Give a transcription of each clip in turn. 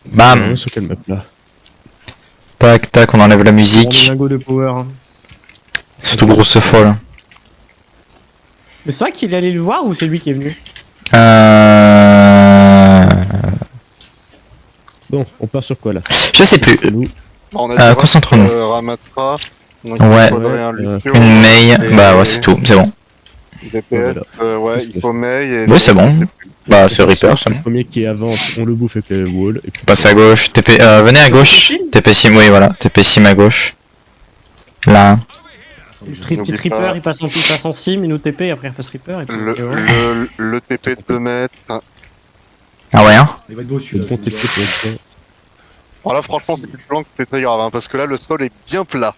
Bam. Sur quelle map là? Tac, tac, on enlève la Bon, des musique. lingots de power. Hein. Surtout grosse folle. Mais c'est vrai qu'il allait le voir ou c'est lui qui est venu? Bon, on part sur quoi là? Je sais plus. Nous. On a dit concentrons-nous. Ramatra. Donc Ouais. il faudrait un Lucio. Une Mei. Et- Bah ouais, c'est tout. C'est bon. DPS, ouais, il faut Mei et... Oui, c'est bon. Bah, c'est Reaper, c'est Le bon. premier qui avance, on le bouffe avec le wall. Et puis... Passe à gauche. TP, venez à gauche. TP sim, oui, voilà. TP sim à gauche. Là. Petit N'oublie Reaper, pas. il passe en sim, il nous TP, après il passe Reaper. Et puis, Le TP de 2 mètres. Ah ouais, hein. Il va être beau Le celui-là. bon je vous TP le dis. pour l'instant. Alors là, franchement, c'est plus plan que c'est très grave, hein, parce que là, le sol est bien plat.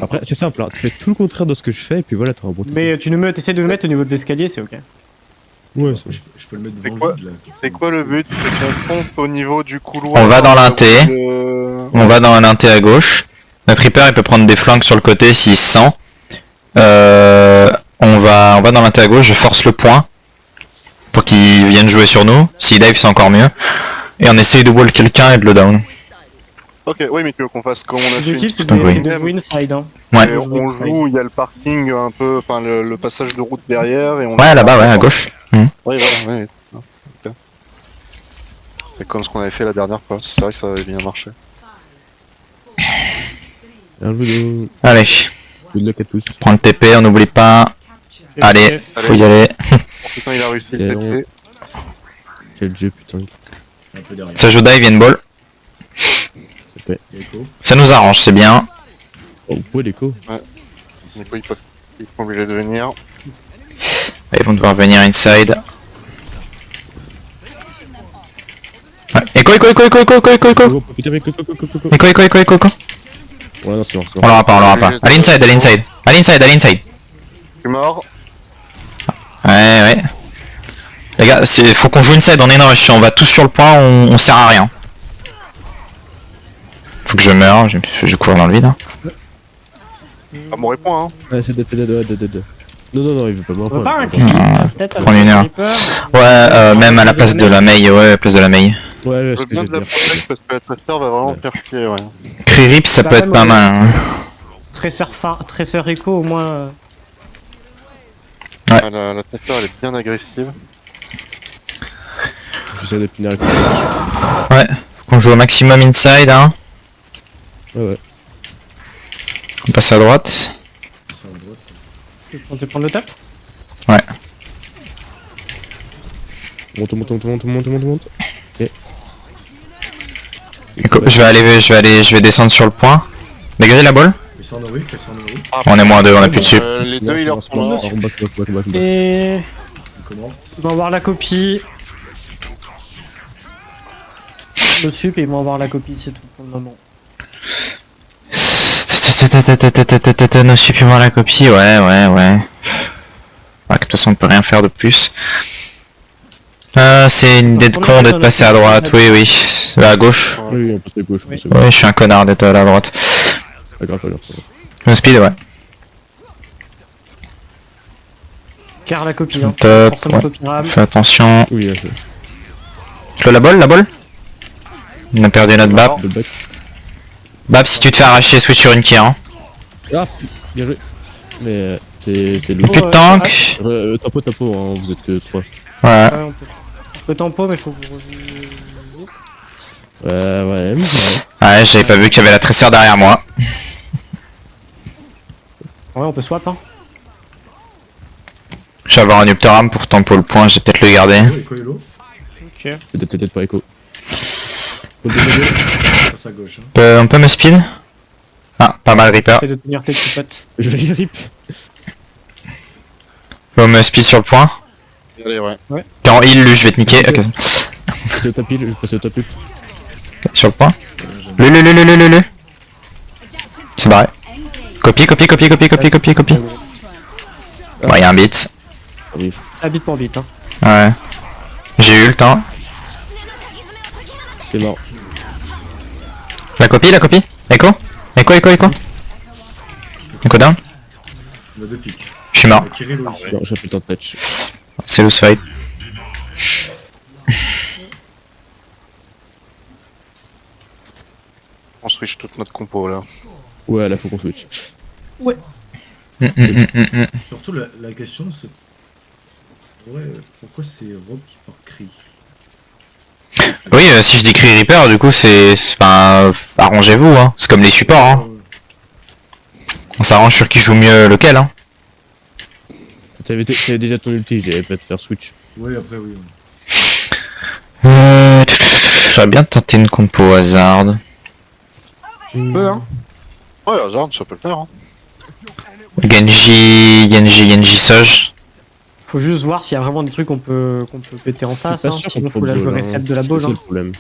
Après, c'est simple, hein. Tu fais tout le contraire de ce que je fais, et puis voilà, t'auras un bon TP. Mais t'essaies de le mettre au niveau de l'escalier, c'est ok. Ouais, Je peux le mettre C'est devant quoi le vide là. C'est quoi le but? C'est qu'on fonce au niveau du couloir. On va dans l'inté. Le- On va dans un inté à gauche. Notre Reaper, il peut prendre des flanks sur le côté s'il se sent. On va dans l'inté à gauche. Je force le point. Pour qu'il vienne jouer sur nous. S'il dive, c'est encore mieux. Et on essaye de wall quelqu'un et de le down. Ok, oui, mais tu veux qu'on fasse comme on a fait. L'objectif c'est c'est un bruit. de jouer inside. Hein. Ouais. Et on joue, il y a le parking un peu, enfin le passage de route derrière et on. Ouais, là-bas, ouais, à gauche. Oui, voilà, ouais. Ok. C'est comme ce qu'on avait fait la dernière fois, c'est vrai que ça avait bien marché. Un peu de... Allez. Good luck à tous. Prends le TP, on n'oublie pas. Allez, faut y aller. Putain, il a réussi Et le on- TP. Quel jeu, putain. Un peu derrière. Ça joue dive, il y a une ball. Il y a Echo. Ça nous arrange, c'est bien. Oh, ouais, l'écho. Du coup, ils sont obligés de venir. Ils vont devoir venir inside. Ouais. Echo. Oh, putain, mais coco. Echo. Ouais, non, c'est mort, c'est On mort. l'aura pas. À l'inside. À l'inside. Je suis mort. Ouais. Les gars, faut qu'on joue inside, on est une rush. On va tous sur le point, on sert à rien. Faut que je meure, je cours dans le vide. Hein. Ah, bon point, hein. Ouais, c'est dead. Non, il veut pas On mourir. va pas un kill, peut-être prendre une heure. Reaper. Ouais, même à la place de la Mei, ouais, à la place de la Mei. Ouais, Je ce veux que bien je de veux la dire. protect parce que la Tracer va vraiment faire chier, ouais. Cri-rip, ça Bah, peut être même, pas mal. Hein. Tracer Echo au moins. Ouais. Ah, la Tracer elle est bien agressive. J'essaie de finir avec le Ouais, faut qu'on joue au maximum inside. Hein. Ouais. On passe à droite. C'est à droite. On te prendre le top. Monte. Je vais descendre sur le point. Dégagez la balle. Ils sont en rue, ils sont en rue. On est moins 2, on a plus de sup. Les deux, ils leur sont morts. Back. Et Ils commentent. ils vont avoir la copie. Le sup et ils vont avoir la copie, c'est tout pour le moment. Nos suppléments à la copie, ouais. Ouais, de toute façon, on peut rien faire de plus. C'est une idée de con d'être passé à droite, oui. À gauche. Oui, on passe à gauche. Oui. Oui, je suis un connard d'être à la droite. Pas grave. Le speed, ouais. Car la copie, hein. Top, Forcément ouais. copie RAM. Fais attention. Oui, Tu veux la balle On a perdu notre Bap. le back. Bap, si tu te fais arracher, switch sur une kill. Hein. Ah, bien joué. Mais c'est Plus lourd. de tank. Tapo, hein, vous êtes que 3. Ouais. Ouais, on peut tempo, mais faut que vous reviez. Ouais. Ouais, j'avais pas vu qu'il y avait la tresseur derrière moi. Ouais, on peut swap, hein. Je vais avoir un Uptoram pour tempo le point, je vais peut-être le garder. Echo est low. Ok. C'est peut-être pas écho. Passe à gauche. Hein. On peut me speed? Ah, pas mal Reaper. Essaye de tenir tes petits potes. Je vais y rip. On me speed sur le point. Allez, ouais. T'es en heal, lui, je vais te niquer. Ok. Passer au tapis, Sur le point. Le. C'est barré. Copie. Ouais, y'a un beat. Ah, bit pour bit, hein. Ouais. J'ai eu le temps. C'est mort. La copie. Echo down. On a deux pics. Je suis mort. Kirilo ici. Non, j'ai plus le temps de patch. C'est loose fight. On switch toute notre compo là. Ouais, là, faut qu'on switch. Surtout la question c'est. Ouais, pourquoi c'est Rob qui part cri? Oui, si je dis Cry Reaper, du coup, enfin, arrangez-vous, hein. C'est comme les supports, hein. On s'arrange sur qui joue mieux lequel, hein. T'avais déjà ton ulti, j'allais pas te faire switch. Ouais, après oui. J'aurais bien tenté une compo hasard. Peu, hein. Ouais, Hazard, ça peut le faire. Hein. Genji, Soj. Faut juste voir s'il y a vraiment des trucs qu'on peut péter en face, hein. Sinon faut la jouer reset de la ball. C'est Hein. le problème.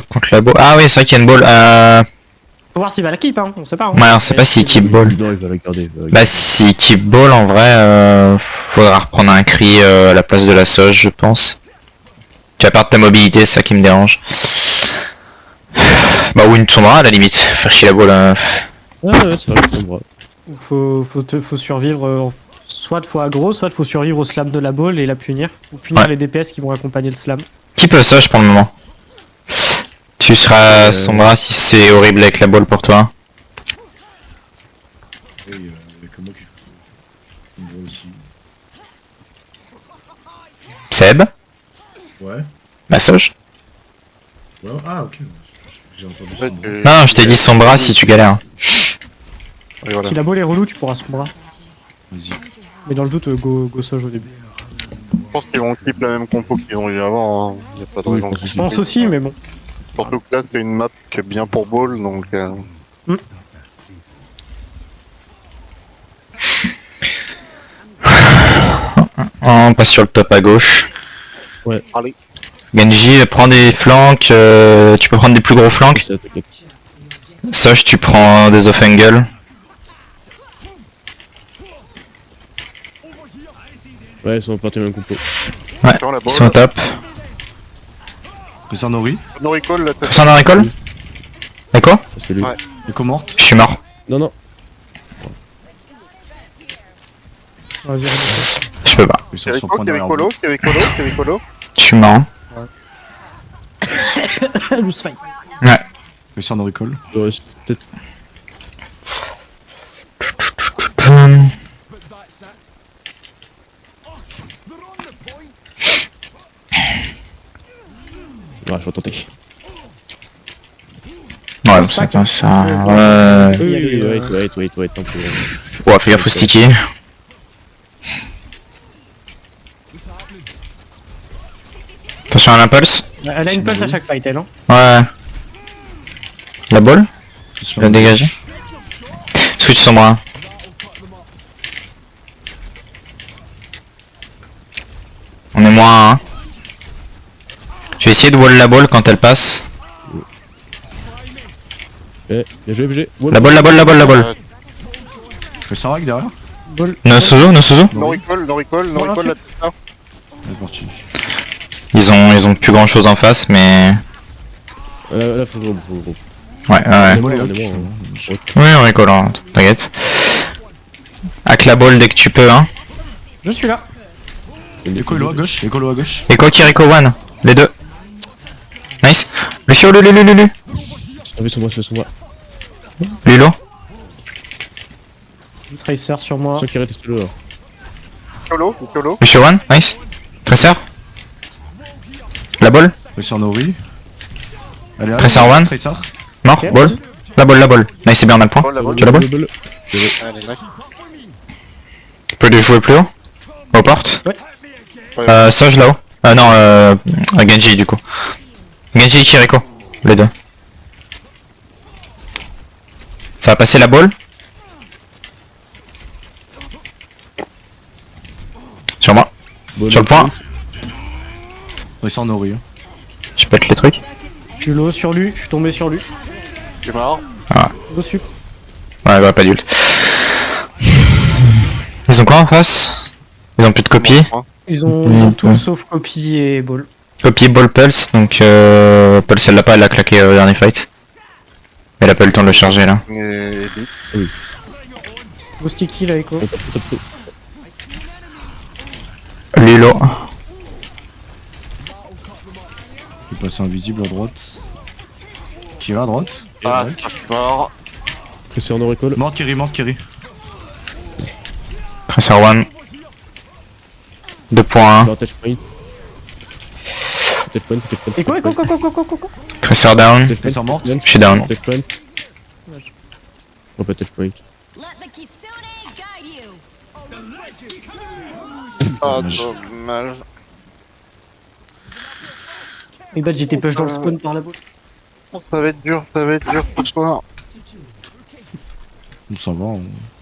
Contre la ball. Ah oui, c'est vrai qu'il y a une ball. Faut voir s'il va la keep, hein. On sait pas. Hein. Ouais, on sait pas s'il keep ball. Non, il va la garder. Bah, s'il keep ball, en vrai, faudra reprendre un cri à la place de la Soj, je pense. Tu vas perdre ta mobilité, c'est ça qui me dérange. Bah, ou une Sombra à la limite. Faire chier la ball. Ah ouais, c'est vrai, c'est bon. Faut survivre. Soit faut aggro, soit faut survivre au slam de la ball et la punir. Ou punir Ouais. les DPS qui vont accompagner le slam. Keep Soj pour le moment. Tu seras Sombra si c'est horrible avec la ball pour toi. Et avec moi qui joue. On voit aussi. Seb, Ouais. bah Soj. Ouais. Ah ok. J'ai entendu En ça. fait, moi. Non, je t'ai dit Sombra si tu galères. et voilà. Si la ball est relou, tu pourras Sombra. Vas-y. Mais dans le doute, go Soj au début. Je pense qu'ils vont keep la même compo qu'ils ont eu avant. Hein. Y a pas de Oui, raison. je pense qu'ils Je pense switchent. aussi, mais bon. Surtout que là, c'est une map qui est bien pour ball, donc. On passe sur le top à gauche. Allez. Genji, prends des flanks. Tu peux prendre des plus gros flanks. C'est attaqué. Soj, tu prends des off-angle. Ouais, ils sont partis même compo. Ouais, Attends, la ils sont au ball. top. C'est un Nori. No recall, la tête. C'est dans l'école D'accord. C'est lui. Ouais. Et comment Je suis mort. Non, non. Vas-y. Je peux pas. Ils sont sur le point derrière. Kevicolo. Je suis mort. Loose fight. Ouais. Et sur Nori Call. Ouais, c'est peut-être. Ouais, je vais tenter. Ouais, c'est comme ça. Ouais. Wait, tant pis. Ouais, fais gaffe au sticky. Attention à l'impulse. Elle a une pulse à chaque fight, elle. Hein. Ouais. La balle. Je Je vais dégager. Switch Sombra. On est moins 1. Je vais essayer de wall la balle quand elle passe. Eh, bien joué. La balle. fais ça rack derrière. No Suzu. No recall, la tête. C'est parti. Ils ont plus grand chose en face, mais. Là, faut. Ouais. On est Bon, les bon, hacks. hein. Oui, on récolle, hein, t'inquiète. Hack la balle dès que tu peux, hein. Je suis là. Écolo à gauche. Écolo à gauche. Echo, Kiriko, One. Les deux. Nice. Lucio, Lulu. Ah oui, c'est moi. Lulo. Tracer sur moi. Ceux qui arrêtent ce là. Kevicolo. Lucio, One. Nice. Tracer. La balle. Et sur Nori. Allez, Tracer one. Tracer. Mort. Ok. Ball. La balle. Nice, c'est bien, on a le point. Ball, la balle. Tu as la balle. Allez, nice. Tu peux les jouer plus haut. Aux portes. Ouais. Soj là-haut. Non, Genji du coup. Genji et Kiriko. Les deux. Ça va passer la balle. Sur moi. Sur le point. Tracer Nori. hein. Je pète les trucs. Je suis low sur lui. Je suis tombé sur lui. Je suis mort. Go sup. Ouais, bah pas d'ult. Ils ont quoi en face? Ils ont plus de copies. Ils ont tout sauf copy et ball. Copie ball pulse, donc pulse elle l'a pas, elle l'a claqué au dernier fight. Elle a pas eu le temps de le charger là. Et Go sticky là, Echo. Lilo. Il passe invisible à droite. qui va à droite. Ah, Mec. je suis mort. Tracer no recall. Mort Kerry, mort Kerry. Tracer 1. 2.1. Vantage point. Vantage point, vantage point. Et quoi. Tracer down. Tracer morte. Je suis down. Vantage point. Oh, vantage point. Let the kitsune guide you. Ah, Dommage. dommage. Et bah j'étais push dans le spawn par la boule. Ça va être dur ce soir. On s'en va.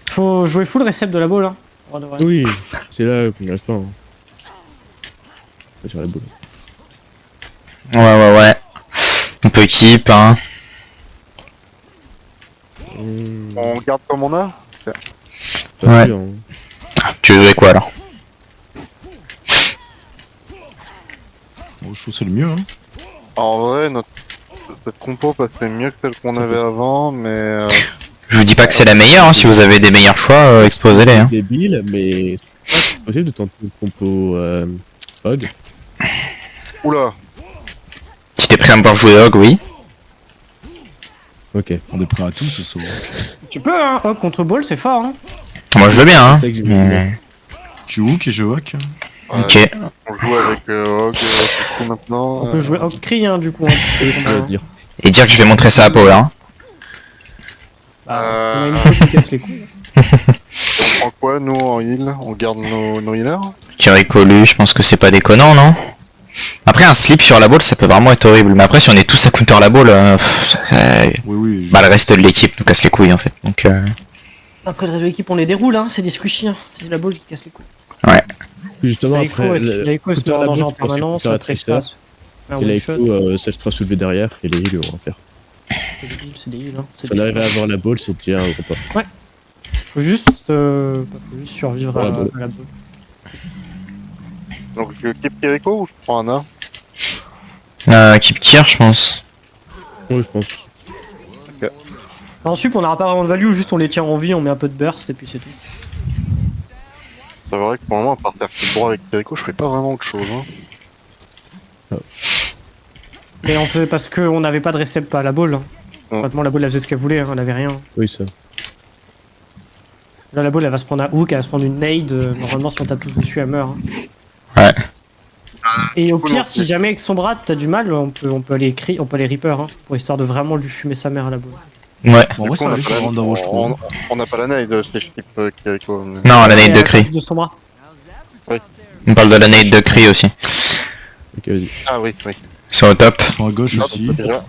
Faut jouer full recept de la boule hein. Oh, de vrai. Oui, c'est là qu'on n'y arrive pas. Hein. Sur la boule. Ouais. On peut équipe, hein. On garde comme on a. Pas Ouais. sûr, hein. Tu veux jouer quoi alors? Bon, je trouve que c'est le mieux. Hein. En vrai, cette compo passait mieux que celle qu'on avait avant, mais Je vous dis pas que c'est la meilleure, hein. Si vous avez des meilleurs choix, exposez-les. Hein. Débile, mais c'est possible de tenter une compo Hog. oula. Si t'es prêt à me voir jouer Hog, oui. Ok. On est prêt à tout ce soir. Tu peux hein, Hog contre ball c'est fort hein. Moi je veux bien, hein. C'est ça que j'ai Mais... Tu où qui joue Hawk? Ok. On joue avec Hog, c'est tout maintenant. On peut jouer Hog cri hein du coup. Hein. C'est ce que je veux dire. Et dire que je vais montrer ça à Paul, hein. On a une fois qui casse les couilles. On prend quoi, nous, en heal? On garde nos healers? Kirikolu, je pense que c'est pas déconnant, non? Après, un slip sur la balle, ça peut vraiment être horrible. Mais après, si on est tous à counter la balle, Oui. bah, le reste de l'équipe nous casse les couilles, en fait. Donc, Après le réseau équipe on les déroule hein, c'est des squishy hein. C'est la balle qui casse les couilles. Justement, L'Aiko après, elle se met en danger en permanence, la très Tracer, un et la one shot. Echo, ça sera soulevé derrière, et les heals vont en faire. C'est des heals hein. Si on arrive à avoir la balle, c'est déjà un gros pas. Faut juste survivre à Ouais, bah. la balle. Donc, je keep Kiriko ou je prends Anna? keep tire, je pense. Oui, je pense. Ensuite on n'aura pas vraiment de value, juste on les tient en vie, on met un peu de burst et puis c'est tout. C'est vrai que pour le moment, à part faire tout droit avec Kiriko, je fais pas vraiment autre chose. Hein. Mais on fait parce qu'on n'avait pas de récept à la balle. Hein. Mm. Concrètement la balle elle faisait ce qu'elle voulait, hein, elle avait rien. Oui, ça. Là la balle elle va se prendre un hook, elle va se prendre une nade, normalement si on tape tous dessus elle meurt. Hein. Ouais. Et au Cool, pire ok. si jamais avec son bras t'as du mal, on peut aller Reaper hein, pour histoire de vraiment lui fumer sa mère à la balle. Ouais. Bon, en vrai, Du coup, ça arrive sur Round of je trouve. on n'a pas la nade, c'est je keep Kiriko. Mais... Non, la nade de Et à Cri. cause de son bras. On parle de la nade de Cri aussi. Ok, vas-y. Ah oui. Ils sont au top. Ils sont à gauche Ah, aussi. déjà.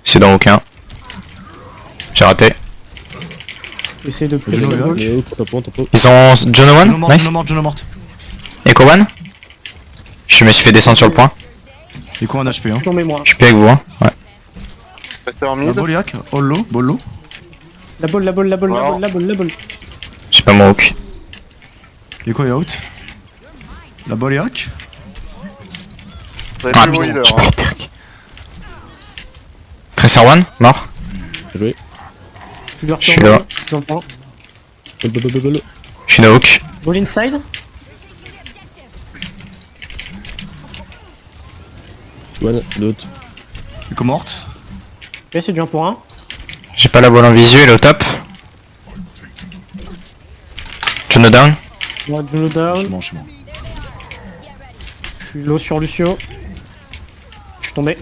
C'est dans aucun. J'ai raté. Essaye de Je pousser vais la là. balle. Léo, tempo. Ils ont John Jono Owen. morte, Nice. Jono morte. Echo One. Je me suis fait descendre sur le point. Et quoi un HP hein? Non mais moi. Je suis plus avec vous, hein. Ouais. Tracer La mid. Boliac, Hollow, Bollo. La balle. J'ai pas mon hook. Et quoi est out? La Boliac. Vous avez Ah plus vos putain, healers. j'ai pas Hein. la perk. Tracer One, mort. Bien joué. Tu dois Je suis là. J'entends. Bolo. Je suis no hook. Ball inside. One, l'autre. Echo morte. Ok c'est du 1 pour 1. J'ai pas la balle en visu, elle est au top. Juno down. Moi Juno Je down. suis mort. Je suis low sur Lucio. Je suis tombé.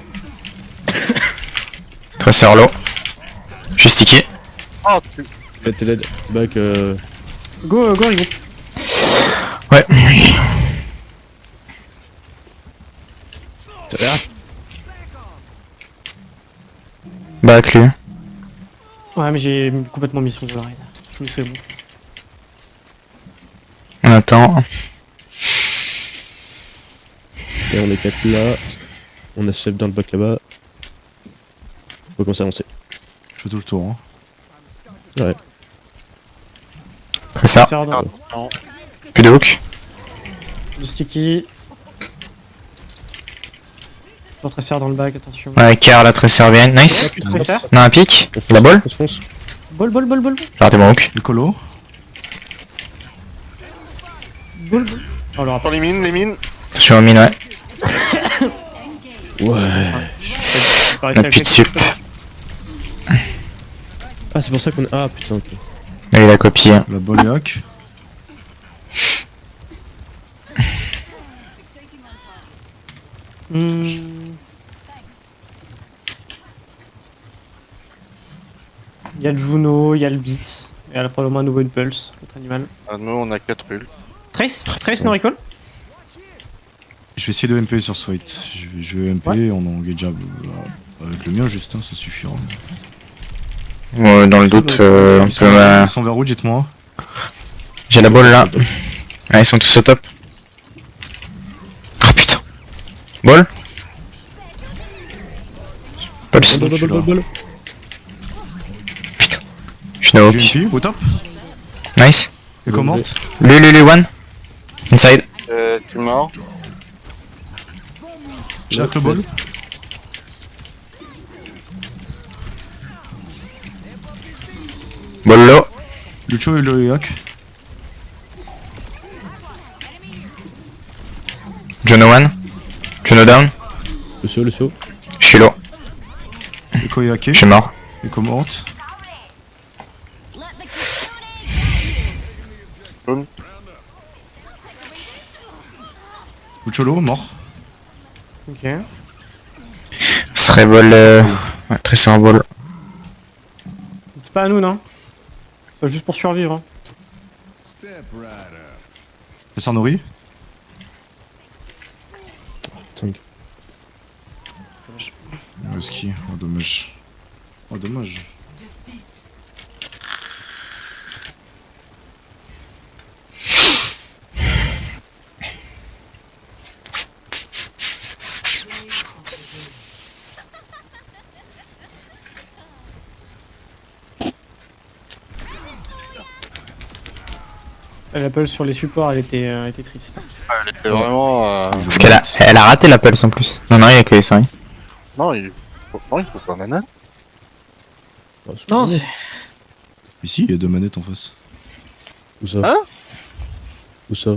Tracer low. Je suis sticky. Ah, tu... T'es dead. Back, Go Rigo. Ouais. Back lui. Ouais mais j'ai complètement mis son ride. Je me suis bon. On attend. et on est 4 là. On a Seb dans le bac là-bas. Faut commencer à avancer. Je fais tout le tour. Hein. Ouais. Tracer. Sert dans- non. Plus de hook. Le sticky. L'autre sert dans le bac, attention. Ouais, car la Tracer bien. Nice. Plus de tracer. On a un pic. La balle. On se fonce. Ball. J'ai raté mon hook. Le colo. Ball. Oh, le Sur rapport. les mines. Attention aux mines, ouais. Ouais. pas réussi On a plus de sup. Ah, c'est pour ça qu'on. Ah putain, ok. Et il a copié. La balle est hack. Il y a le Juno, il y a le Beat. Et là, probablement à nouveau une Pulse, l'autre animal. Ah, nous, on a 4 hulks. Trace no recall. Je vais essayer de MP sur Swite. Je vais MP, on engageable avec le mien juste, hein, ça suffira. Ouais, dans le doute, on Ils sont, peut, ils sont vers où, dites-moi. j'ai la balle là. Ah, ils sont tous au top. Oh putain. Ball. Pulse. Bol. Putain. Je suis no hook. J'ai MP au top. Nice. Et comment Lui, one. Inside. Tu mords. J'ai hack le ball. Ball low. Lucho et le hack. Juno one. Juno down. Le saut. Je suis low. Echo est hacké. Je suis mort. Et comment Let the kitsune Lucho low, mort. Ok. Ce serait ball. Ouais, Tracer en ball. C'est pas à nous, non? C'est juste pour survivre. Hein. C'est sans nourri. Le ski, oh dommage. Oh dommage. La Pulse sur les supports, elle était triste. C'est vraiment. Parce elle a raté la pulse en plus. Non, il a que les 100. Non, il faut pas manette. Non, c'est... Ici, il y a deux manettes en face. Où ça? Hein? Où ça?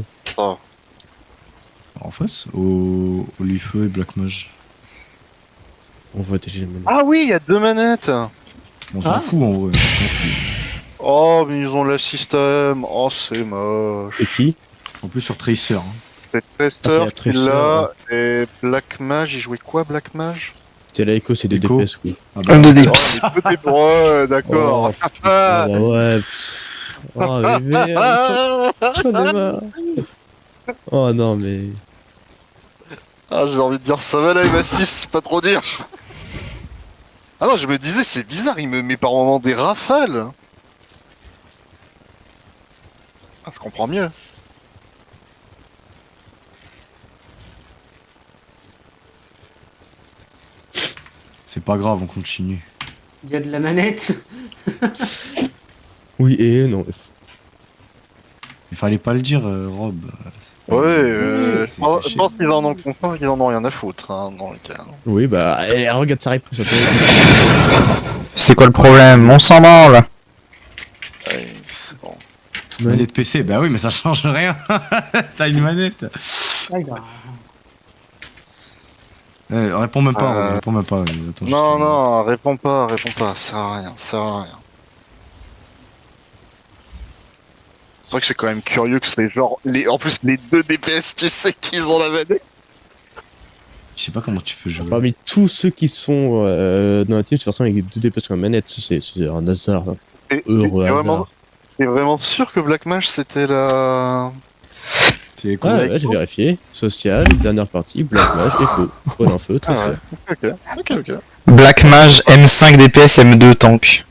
En face, au Lifeu et Black Mage. On voit TG même. Ah oui, il y a 2 manettes. On s'en Ah. fout en vrai. On s'en fout. Oh, mais ils ont le système. Oh, c'est moche. Et qui? En plus sur Tracer. Hein. C'est Ah, c'est la Tracer qui Tracer, l'a. Et Black Mage, il jouait quoi, Black Mage? C'était la Echo, c'est des Echo. DPS, oui. Ah bah, Un de Oh, DPS. c'est peu des ouais, d'accord. Oh, putain, bah ouais. Oh, bébé, j'en ai marre. Oh non, mais. Ah, j'ai envie de dire ça va la MA6, c'est pas trop dur. Ah non, je me disais, c'est bizarre, il me met par moments des rafales. Ah, je comprends mieux. c'est pas grave, on continue. Il y a de la manette. Oui et non. Il fallait pas le dire, Rob. Ouais, c'est je pense qu'ils en ont conscience, qu'ils en ont rien à foutre, hein, dans le cas. Oui, bah, regarde sa réponse. C'est quoi le problème? On s'en branle. Ouais, c'est bon. Manette PC, bah oui, mais ça change rien. T'as une manette. Réponds même pas, réponds même pas. Attends, Non, non, réponds pas, ça sert à rien, ça sert à rien. C'est vrai que c'est quand même curieux que c'est genre, en plus les 2 DPS, tu sais qu'ils ont la manette. Je sais pas comment tu peux jouer. Parmi tous ceux qui sont dans la team, de toute façon, avec 2 DPS sur la manette, c'est un hasard. Hein. Heureux hasard. T'es vraiment sûr que Black Mage c'était la... C'est quoi? Ouais, j'ai vérifié. Social, dernière partie, Black Mage, Echo. Bon en feu, très Ah sûr. ouais, ok. Black Mage, M5 DPS, M2 tank.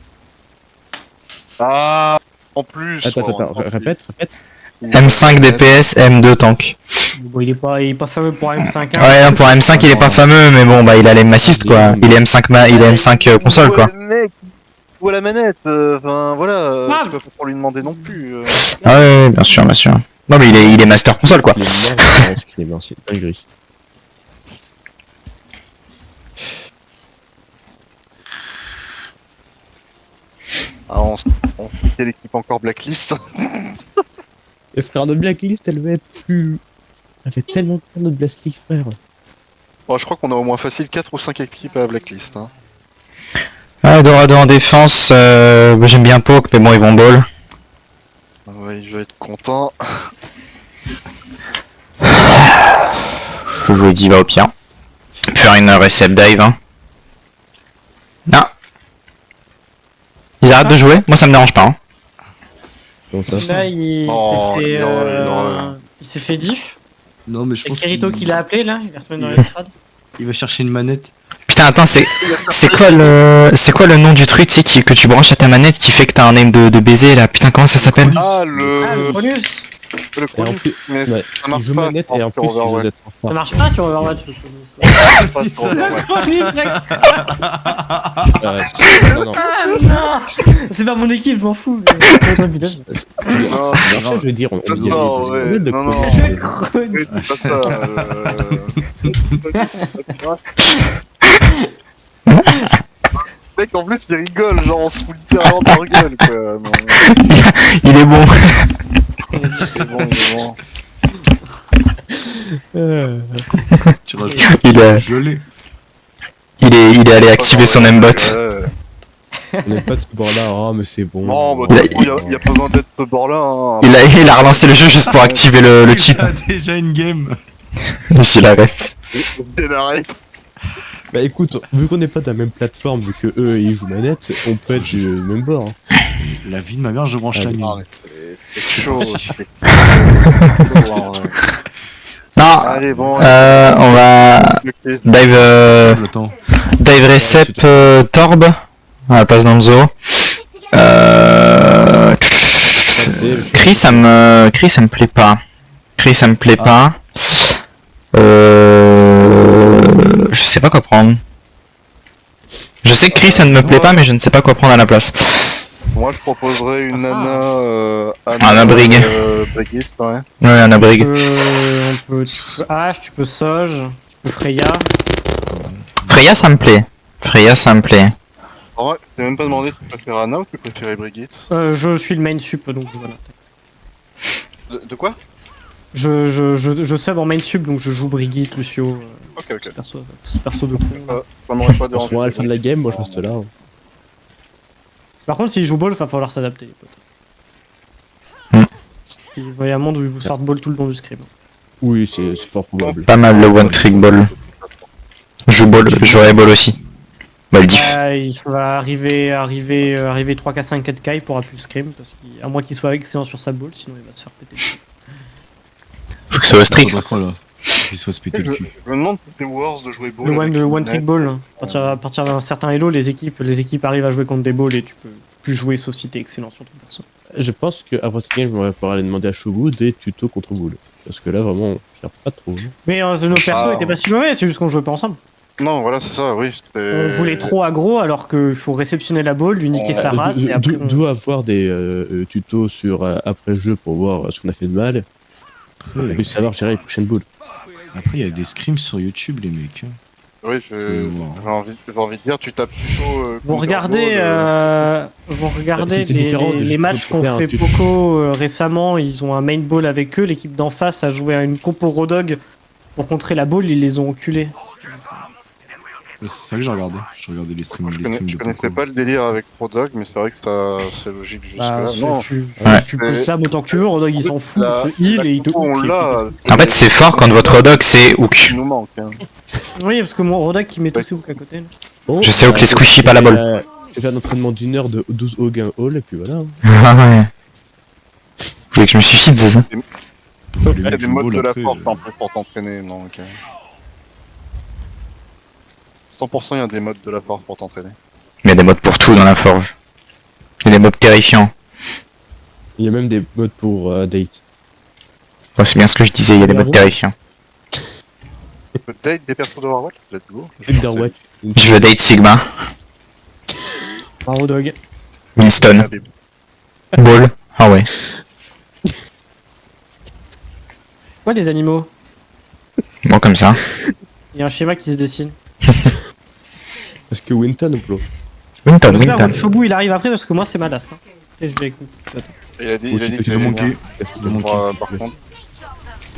Ah, en plus... Attends, en plus. répète. M5 DPS, M2 tank. Bon, il est pas fameux pour M5. Hein. Ouais, pour M5 il est pas fameux, mais bon, bah il a les massistes quoi. Il est M5, il est M5 console quoi. Ouais, mec, ou à la manette, enfin voilà, Ah. tu peux pas trop lui demander non plus. Ah ouais, bien sûr. Non mais il est master console quoi. Il est mort, c'est dinguerie. Ah, on fait l'équipe encore Blacklist. Les frères de Blacklist, elle va être plus. Elle fait tellement peur de Blacklist, frère. Bon, je crois qu'on a au moins facile 4 ou 5 équipes à Blacklist. Hein. Ah, Dorado en défense, j'aime bien Poke, mais bon, ils vont ball. Ouais, je vais être content. Je vais jouer Diva au pire. Faire une recep dive. Hein. Non. Ils arrêtent de jouer? Moi ça me dérange pas. Hein. Comment ça? Là, il Oh, s'est fait. il Il s'est fait diff. Non, mais je C'est pense Kirito qu'il qui l'a appelé là, il est retourné dans les trades. il va chercher une manette. Putain, attends, c'est quoi le nom du truc, tu sais, que tu branches à ta manette qui fait que t'as un aim de baiser là? Putain, comment ça s'appelle? Ah, Ah, le Cronus. le Et en Cronus, plus, mais ouais, ça il marche joue pas. manette et en plus, sur il Overwatch. vous êtes en Ça marche pas sur Overwatch le Cronus. Pas sur Overwatch. Non, non. Ah non. C'est pas mon équipe, je m'en fous. Non, Je veux dire, on Non, organise ouais, un duel de non, non. Cronus. Oui, c'est pas ça. Mec, en plus, il rigole, genre on se fout littéralement de leur gueule, quoi. Non, Il est bon. c'est bon, c'est bon. Tu rajoutes. Je l'ai. Il est allé activer son aimbot. On n'est pas de ce bord-là, oh, mais c'est bon. Non, bah, Il a- du coup, y a pas besoin d'être ce bord-là. Hein. Il a relancé le jeu juste pour activer le cheat. Il a déjà une game. J'ai la ref. Démarrer. Bah écoute, vu qu'on n'est pas de la même plateforme, vu que eux ils jouent manette, on peut être du même bord. Hein. La vie de ma mère, je branche la Allez. mienne. C'est chaud. c'est chaud, en vrai. Non, Allez, bon. on va Ok. dive recep Torb à la place d'Anzo. Chris ça me plaît pas. Chris ça me plaît pas. Je sais pas quoi prendre. Je sais que Chris ça ne me plaît pas, mais je ne sais pas quoi prendre à la place. Moi, je proposerais une nana. Anna Brig. Brigitte, ouais. Ouais, un abrig. Tu peux H, tu peux Soj, tu peux Freya. Freya ça me plaît. Freya ça me plaît. En vrai, t'as même pas demandé si tu préférais Anna ou tu préférais Brigitte. Je suis le main sup donc voilà. De quoi? Je sub en main sub donc je joue Brigitte, Lucio, Ok, ok. ce perso de con. Ça m'aurait pas On se dérangé. voit à la fin de la game, moi je reste là. Hein. Par contre, s'il joue ball, il va falloir s'adapter, les potes. Il va y a un monde où il vous sort ball tout le long du scrim. Oui, c'est fort probable. Pas mal le one trick ball. Joue ball, j'aurais ball aussi. Bah le diff. Il va arriver 3K 5 4K, il pourra plus scrim, parce qu'à moins qu'il soit excellent sur sa ball, sinon il va se faire péter. Faut que ce soit strict. Qu'il soit se péter le cul. Je me demande si c'est worse de jouer ball. Le avec one une trick net. ball, hein. À partir d'un certain elo, les équipes arrivent à jouer contre des balls et tu peux plus jouer sauf si t'es excellent sur ton perso. Je pense qu'après cette game, on va pouvoir aller demander à Shogu des tutos contre Bull. Parce que là, vraiment, on tire pas trop. Hein. Mais nos persos Ah. étaient pas si mauvais, c'est juste qu'on jouait pas ensemble. Non, voilà, c'est ça, oui. On voulait trop aggro alors qu'il faut réceptionner la ball, lui niquer sa race et après. D'où avoir des tutos sur après-jeu pour voir ce qu'on a fait de mal. Et puis savoir gérer les prochaines boules. Après, il y a des scrims sur YouTube, les mecs. hein. Oui, j'ai envie de dire, tu tapes plutôt. Vous regardez, C'est différent de les juste matchs qu'ont récupérer un fait tuto. Poco récemment, ils ont un main ball avec eux, l'équipe d'en face a joué à une compo Rodog pour contrer la ball, ils les ont enculés. C'est ça que j'ai regardé. J'ai regardé les streams. Je connaissais pas le délire avec Prodog, mais c'est vrai que ça, c'est logique jusque-là. Bah, Non, tu peux slam autant que tu veux, Rodog il s'en fout, la- il se heal et il te on hook. l'a. En fait c'est fort quand votre Rodog c'est hook. Il nous manque. Hein. Oui, parce que mon Rodog qui met tous ses hooks à côté. Là. Bon, Je sais où que les squishy pas la balle. J'ai fait un entraînement d'une heure de 12 hog 1 hall et puis voilà. Ah ouais. Vous voulez que je me suicide, c'est ça? Il y a des modes de la force en plus pour t'entraîner, non, ok. 100% il y a des modes de la force pour t'entraîner. Il y a des modes pour tout dans la forge. Il y a des modes terrifiants. Il y a même des modes pour date. Ouais, c'est bien ce que je disais, il y a des modes terrifiants. Tu peux date des persos d'Overwatch? Let's go. Underwatch. Je veux date Sigma, Un Rodog. Winston, Ah, des- Ball. Ah ouais. Quoi des animaux? Bon comme ça. Il y a un schéma qui se dessine. Parce que Winton ou Plo. Winton, J'espère que Winton. Chobu il arrive après parce que moi c'est ma last. Hein. Et je vais écouter. Attends. Il a dit Aussi, que Ils ont manqué. Qu'est-ce qu'il Ils ont manque manqué. Par contre,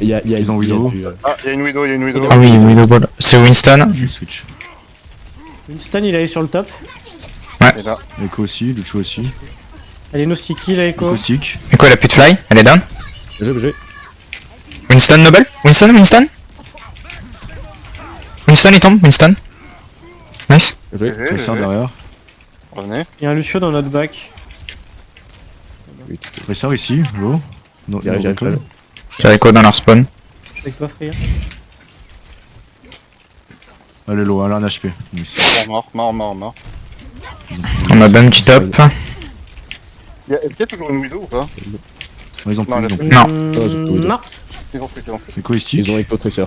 Ils ont Widow. Ah, y'a une Widow, y'a une Widow. Ah oui, Widow Ball. C'est Winston. Je switch. Winston, il est sur le top. Et là, Echo aussi, Lucho aussi. Elle est no sticky, là, Echo. Echo stick. Et quoi, elle a plus de fly? Elle est down. J'ai. Winston Noble? Winston? Winston, il tombe, Winston. Nice. Joué. Tracer derrière. revenez. Il y a un Lucio dans notre back. Tracer ici, low. Non, J'arrive, non, j'arrive. J'ai Echo dans leur spawn. Je suis avec toi, frère. Elle est low, elle a un HP. Nice. Mort. On a même du top. Est-ce qu'il y a toujours une Widow ou pas? Ils ont plus, Non, ils ont plus. Non. Oh, c'est cool. Non. Ils ont fait, ils ont fait. Echo et stick. Ils ont Echo Tracer.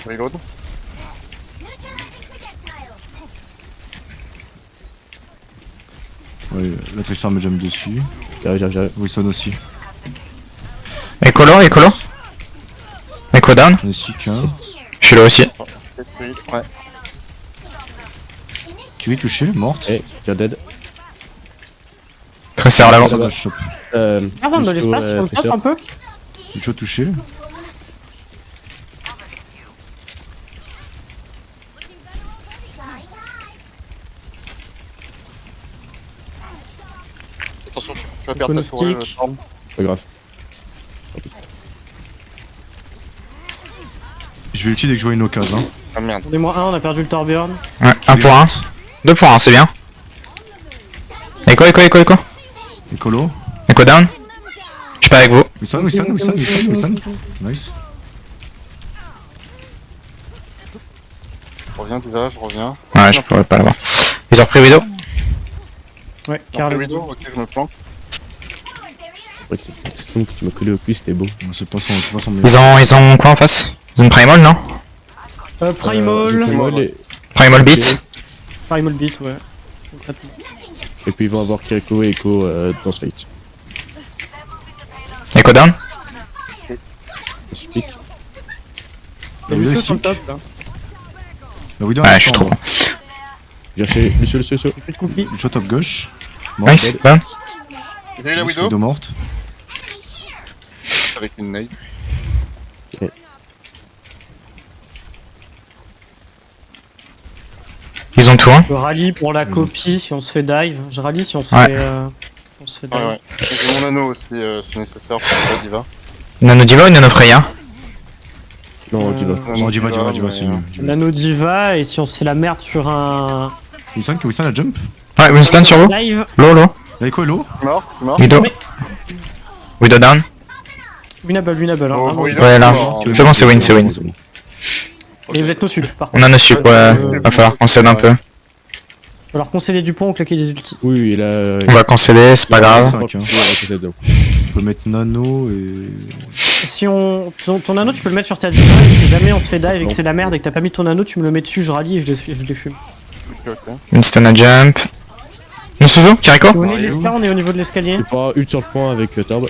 Reload. Ouais, la Tracer me jump dessus. J'arrive. Wilson aussi. Echo low, Echo low. Echo down. J'en ai stick, hein. Je suis là aussi. Ouais. Kiwi touché, morte. Eh, you're dead. Tracer à l'avant. Ça va. Shop. Ah, on a l'espace sur le top un peu. Lucho touché. Attention, tu vas perdre ta tour. Pronostic. Pas grave. Je vais ulti dès que je vois une occasion. Hein. Ah merde. On est moins 1, on a perdu le Torbjorn. Ouais, 1 pour 1. 2 pour 1, c'est bien. Echo. Echo low. Echo down. Je suis pas avec vous. Wilson. Nice. Je reviens, Diva, je reviens. Ouais, je pourrais pas l'avoir. Ils ont repris Widow. Ouais, Carl carrément. Widow, ok, je me planque. C'est vrai que c'est bon que tu m'as collé au cul, c'était beau. Bon, c'est pas son meilleur. Ils ont quoi en face? Ils ont Primal, non? Primal. Primal Beat. Primal Beat, ouais. Concrètement. Et puis ils vont avoir Kiriko et Echo dans ce fight. Echo down. Je pique. Il y a Widow Lucio sur le stick. top, là. La Widow, Ouais, je suis trop bon. J'ai cherché Lucio. Plus de cookie. Lucho top gauche. Nice, down. J'ai eu la Widow morte. avec une nade. Ils ont tout, hein. Je rallie pour la copie si on se fait dive. Je rallie si on se Ouais. fait. On se fait dive. Ouais. J'ai mon anneau aussi, c'est nécessaire pour la Diva. Nano Diva ou Nano Freya? Non, Diva. Non, Diva, c'est mieux. Nano Diva et si on se fait la merde sur un. Wilson a jump. Ouais, Winston sur vous. Dive. Low. Echo est low. Mort. Widow. Mais- Widow down. Winnable, hein, Oh, vraiment. Widow. Ouais, là. Mort. C'est bon, c'est win. Et vous êtes nos sub, par On contre. a nos sup, ouais. Va falloir qu'on cède un peu. Il va falloir concéder du pont ou claquer des ultis. Oui, là. On va concéder, c'est pas grave. 5, hein. Je peux mettre Nano et... Si on. Ton anneau, tu peux le mettre sur ta diva. Si jamais on se fait dive et que c'est la merde et que t'as pas mis ton anneau, tu me le mets dessus, je rallie et je les fume. Ok. Winston a jump. Nsuzu, Kiriko. On est l'escalier, on est au niveau de l'escalier. Tu pourras ult sur le point avec Torb.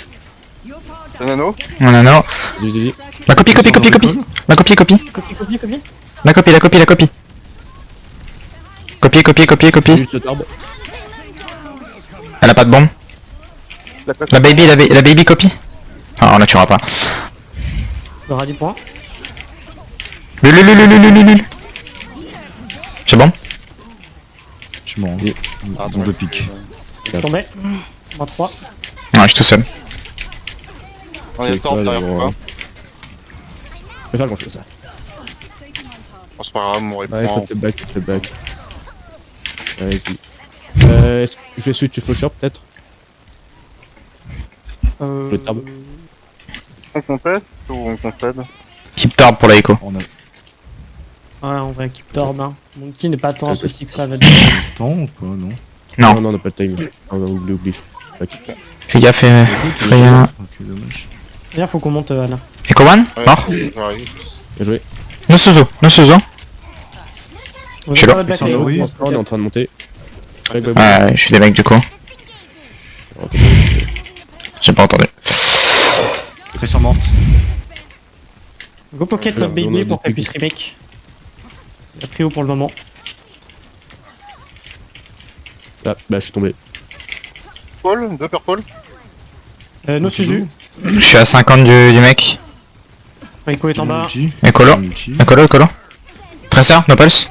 Un anneau. Non. Vas-y. La copie. La copie. Copie. Copie. Ult sur Torb. Elle a pas de bombe. La baby copie. Ah, on la tuera pas. Je rallie point. Lululululululul. C'est bon? Je suis mort. Ah, Ils ont 2 pics. Je tombais. Moins 3. Ouais, je suis tout seul. On est tort derrière quoi. Je vais faire grand chose ça. Oh, c'est pas grave, mon Ouais, répond. fais back. Vas-y. Je vais switch full short peut-être. Le Torb. On conteste ou on concède? Keep Torb pour la Echo. On a Ouais, on va équipe d'orbe. Hein. Monkey n'est pas tant un souci que ça, va le temps ou pas, non? Non. Non, on n'a pas le time. On va oublier. Fais gaffe, Freya. Ok, dommage. Bien, faut qu'on monte Anna. Echo One? Ouais, Mort? j'arrive. Bien joué. Nsuzu. On Je suis va là. pas back Ils sont là, oui. On est en train de monter. Ouais, je suis des mecs du coup. J'ai pas entendu. Tracer morte. Go pocket notre baby pour qu'elle puisse remake. Il a pris haut pour le moment. Ah, bah je suis tombé. Paul, 2 purple. No Suzu. Je suis à 50 du mec. Rico est en bas. Multi. Écolo. Multi. Écolo. Tresseur, no pulse.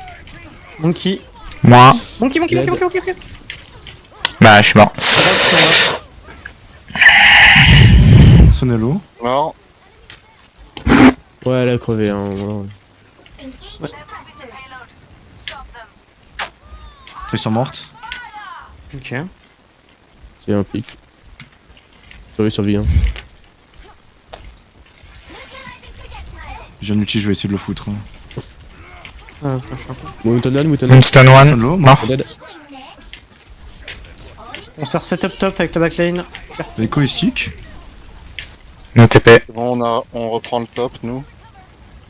Monkey. Moi. Monkey. Bah, je suis mort. Sonello. Mort. Ouais, elle a crevé, hein. Voilà. Tracer morte. Ok. C'est un pic. Survie, hein. J'ai un multi, je vais essayer de le foutre. Prochain. Moutonade. Moonstone 1. Sonello, Mort. Dead. On sort setup top avec la backline. Echo et stick. No TP. C'est bon, on reprend le top, nous.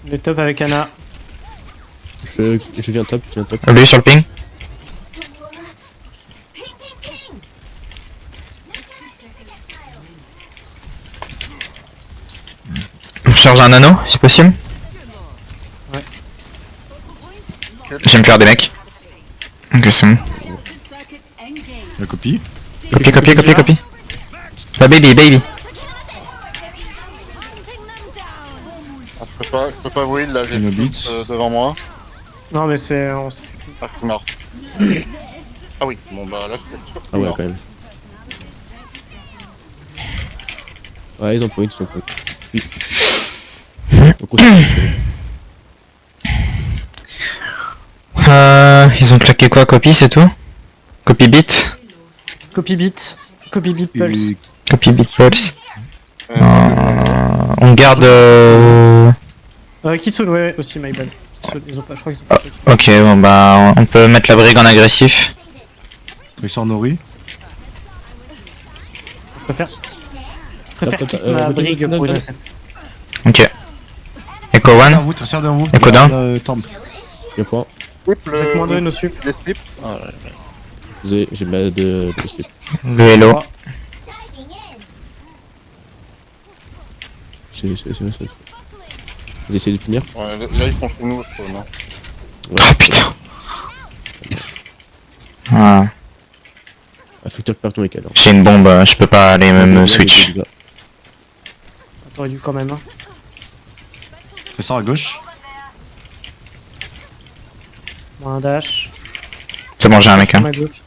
On est top avec Anna. Je viens top. Lui sur le ping. Je charge un anneau, si possible. Ouais. J'aime faire des mecs. Ok, c'est bon. La copie. Copie. Bah, baby. Ah, je peux pas will là, j'ai Une le blitz. devant moi. Non mais c'est... Ah, je suis mort. Ah oui, bon bah là, je suis Ah ouais, mort. quand même. Ouais, ils ont point. Oui. Donc, Ils ont claqué quoi? Copie, c'est tout? Copy bit? Copy beat pulse. Copy bit pulse. Euh, On garde... Kitsune, ouais, aussi, my bad. Kitsune, ils ont pas, je crois qu'ils ont pas. Ok, bon bah on peut mettre la brigue en agressif. Tracer Nori. Je préfère Top, quitte ma brigue pour une SM. Ok. Echo 1. Tracer d'un vous. Echo down. Temple. Y'a point. slip, Vous êtes moins 2 nos sup. les slips. Ah, ouais. J'ai mal de slip. Le hello. C'est. Vous essayez de finir. Ouais, là ils font chez nous, je trouve, non? Oh putain. Ah, Ah, faut que tu repères ton mec alors. j'ai une bombe, je peux pas aller me switch. T'aurais dû quand même. Hein. Tracer à gauche. Moi un dash. C'est bon, j'ai un mec. Hein. Ma gauche.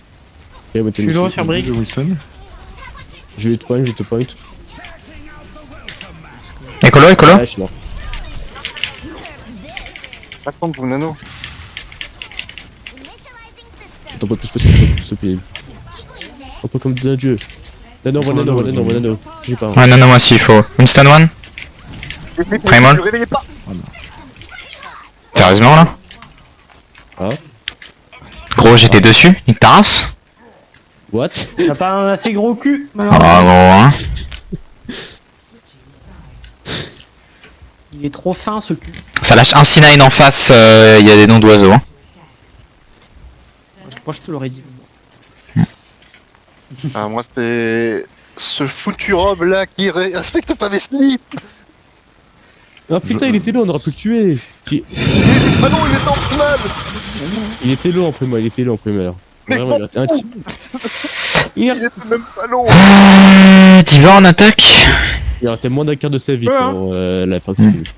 Je Je suis low sur brigue. Wilson. J'ai eu 3 points. Écolo. Ah, je suis mort. Par contre, vous nano. Attends, pas plus possible, s'il te plaît. Un peu comme un dieu. Nano. J'ai pas. Ouais, non, moi s'il faut. Winston 1. Primal. Ne réveillez pas. Sérieusement là? Ah. Gros, j'étais dessus. Nique ta race. What? T'as pas un assez gros cul Ah, maintenant. gros, hein. Il est trop fin ce cul. Ça lâche un C9 en face, il y a des noms d'oiseaux. Hein. Moi je te l'aurais dit. Ah, moi c'est ce foutu robe là qui respecte pas mes slips. Ah putain, il était low, on aurait pu le tuer. Ah non, il est en final. Il était low en primaire. Mais Vraiment, il a un petit. il était même pas long. T'y vas en attaque? Il restait moins d'un quart de sa vie Ouais, hein. pour la fin de cette minute.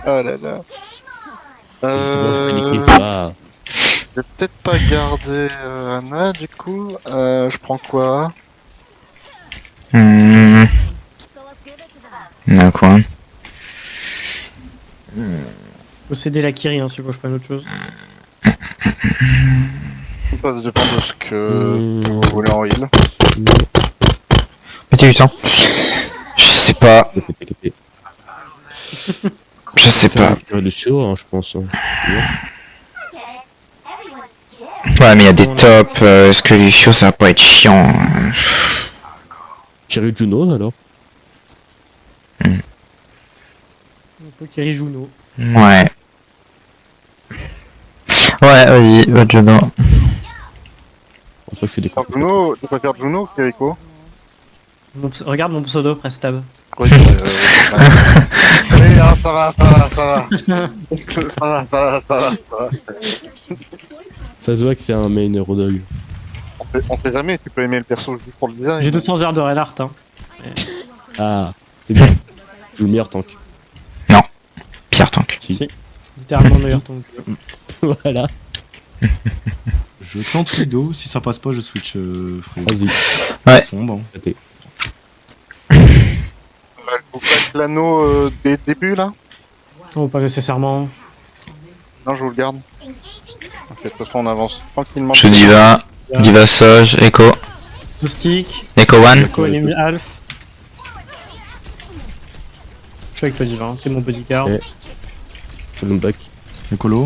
Oh là là. C'est bon, je fais niquer, ça va. Je vais peut-être pas garder Anna du coup. Je prends quoi? Quoi? Posséder la Kiri, hein, si je pas une autre chose. Ça dépend de ce que vous voulez en heal. Mettez du temps. Je sais pas. Je sais pas. Le show, hein, je pense. Hein. Ouais, mais il y a des tops. Est-ce que les shows ça va pas être chiant? Kiri Juno alors. Un peu Kiri Juno. Ouais. Ouais, vas-y, va Juno. On fait que c'est des Alors, Juno, tu préfères Juno ou Kiriko? Regarde mon pseudo, press tab. Oui, oui, ça va. Ça va. Ça se voit que c'est un main Rodog. On sait jamais, tu peux aimer le perso juste pour le design. J'ai 200 heures de Reinhardt. Hein. Ah, c'est bien. Je joue le meilleur tank. Pierre tank. Si. Littéralement le meilleur ton jeu. Voilà. Je tente Rideau, si ça passe pas, je switch Free. Vas-y. Ouais. Bon. Raté. Faut pas être l'anneau dès le début là. Oh, pas nécessairement. Non, je vous le garde. Ok, de toute façon, on avance tranquillement. Je Diva. Diva Soj, Echo. Mystique, Echo One. Echo Enemy Alf. Je suis avec toi, Diva, hein. T'es mon bodyguard. Ouais. Follow back. Écolo.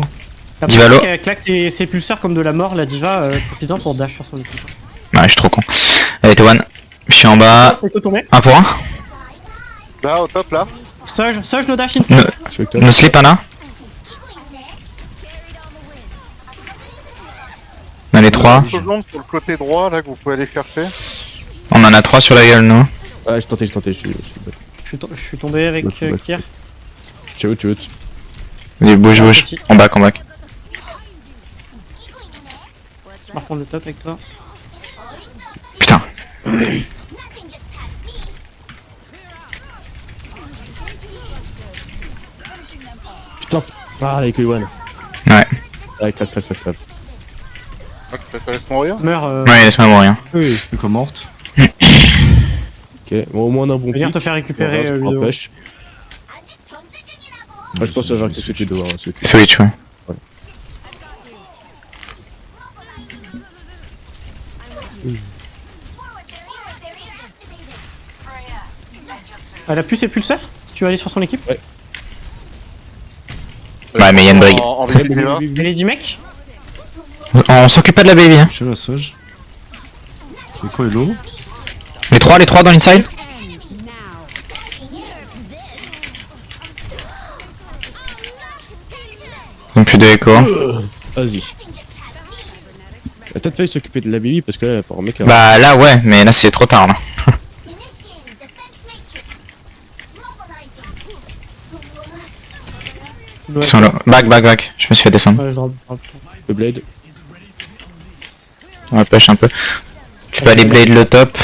T'as Divalo. qu'elle claque ses pulseurs comme de la mort, la Diva, profitant pour dash sur son équipe. Ouais, je suis trop con. Allez, T1. Je suis en bas. Echo tombé. 1 pour 1. Là, au top, là. Soj no dash inside. Je suis avec toi. No sleep, Anna. On a les 3. Une seconde sur le côté droit, là, que vous pouvez aller chercher. On en a 3 sur la gueule, nous. Ouais, je tentais, je suis. Je suis tombé avec Ouais. Kier. Je suis out, je suis out. Vas-y, bouge, bouge. Aussi. En back, en back. Je vais reprendre le top avec toi. Putain. Putain. Ah, avec One. Ouais. Ouais, clap, clap, clap, clap. Ok, tu te laisses mourir. Meurs. Ouais, laisse-moi mourir. Oui. Echo morte. Ok, bon, au moins on a un bon Venir pick. te faire récupérer On Ludo. empêche. Moi, je pense avoir que ce que tu dois. Switch, ouais. Elle a plus ses pulseurs si tu veux aller sur son équipe. Ouais, mais y a une brigue. En VP, là. Elle est 10 mecs. On s'occupe pas de la baby, hein. Je suis la Soj. Echo est low. Les 3 dans l'inside. Ils ont plus de Echo. Vas-y. Peut-être fallu s'occuper de la baby parce que là, pour un mec. Bah là, ouais, mais là, c'est trop tard, là. Ils sont là. Back. Je me suis fait descendre. Ouais, je drop. Le blade. On va push un peu. Tu peux aller blade le top.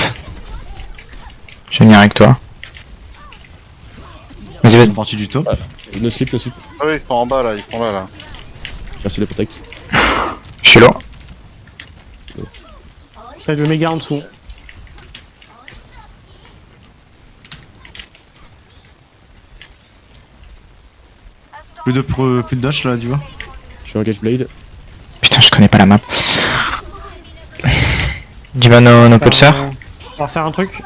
Je vais venir avec toi. Vas-y, Ils vas-y. sont partis du top. No slip, no slip. Ah oui, ils sont en bas, là. Ils sont là, là. Merci les protect. Je suis là. T'as le méga en dessous. Plus de dash là, tu vois. Je suis engage blade. Putain, je connais pas la map. Diva no pulsar. On va faire un truc.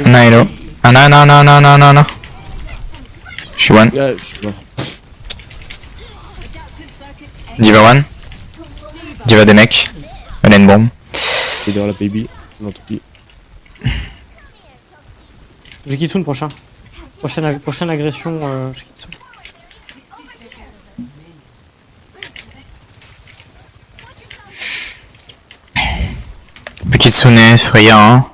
Anna hello. Anna. Je suis one. Ah, je suis mort. Diva one. Diva des mecs. Elle a une bombe. Je vais derrière la baby. Non, tant pis. J'ai Kitsune prochain. Prochaine agression. J'ai Kitsune. Petit Tsune, Freya, hein.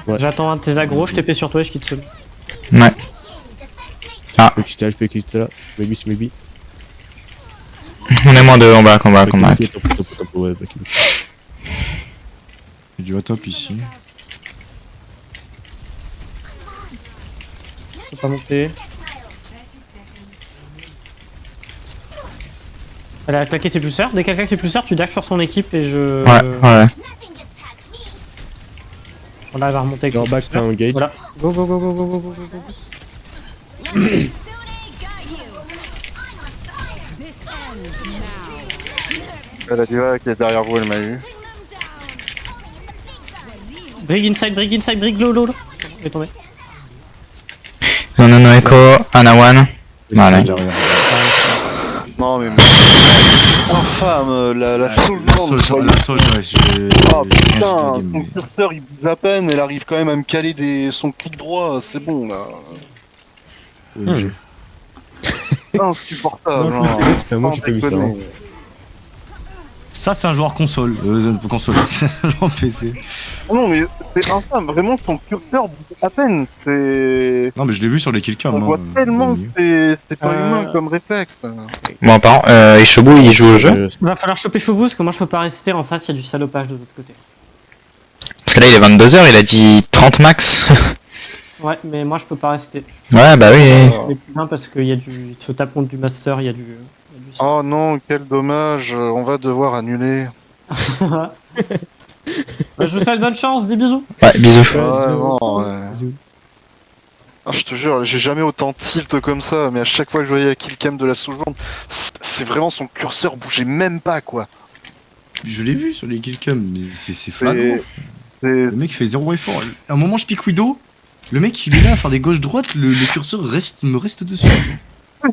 Ouais. J'attends un de tes agros, je TP sur toi et je Kitsune. Ouais. Je peux quitter là, je peux quitter là. Maybe, c'est maybe. On est moins de en bas, Top, ouais, back. Il y a du hot top ici. Je peux pas monter. Elle a claqué ses pulseurs. Dès qu'elle claque ses pulseurs, tu dash sur son équipe et je. Ouais. Voilà, elle va remonter avec Genre son back, pulseur. un engage. Voilà. Go. Kitsune, guide you. This ends now. La diva qui est derrière vous, elle m'a eu. Brig inside, brig low. Il est tombé. No Echo, Anna one. Voilà. Derrière. Non, mais. Infâme, la soul La Soj, j'ai. Oh putain, son mais- curseur il bouge à peine, elle arrive quand même à me caler son clic droit, c'est bon là. Insupportable. Non, hein. c'est à moi, j'ai pas vu ça, hein. Ça, c'est un joueur console. Console, c'est un joueur PC. Non, mais c'est infâme, vraiment, son curseur bouge à peine. C'est. Non, mais je l'ai vu sur les killcams. On voit tellement que c'est pas humain comme réflexe. Bon, par contre, Ishobu, il joue au jeu. Va falloir choper Shobu parce que moi je peux pas rester en face, il y a du salopage de l'autre côté. Parce que là, il est 22h, il a dit 30 max. Ouais, mais moi je peux pas rester. Ouais, bah oui. Mais putain, parce qu'il y a du. Se tape contre du master, il y a du. Oh non, quel dommage, on va devoir annuler. Bah, je vous souhaite bonne chance, des bisous. Ouais, bisous. Ouais, non, ouais. Bisous. Ah, je te jure, j'ai jamais autant tilt comme ça, mais à chaque fois que je voyais la killcam de la Sojourn, c'est vraiment son curseur bougeait même pas, quoi. Je l'ai vu sur les killcams, mais c'est flagrant. C'est. Le mec fait zéro effort. À un moment, je pique Widow. Le mec, il est là à faire des gauches-droites, le curseur me reste dessus.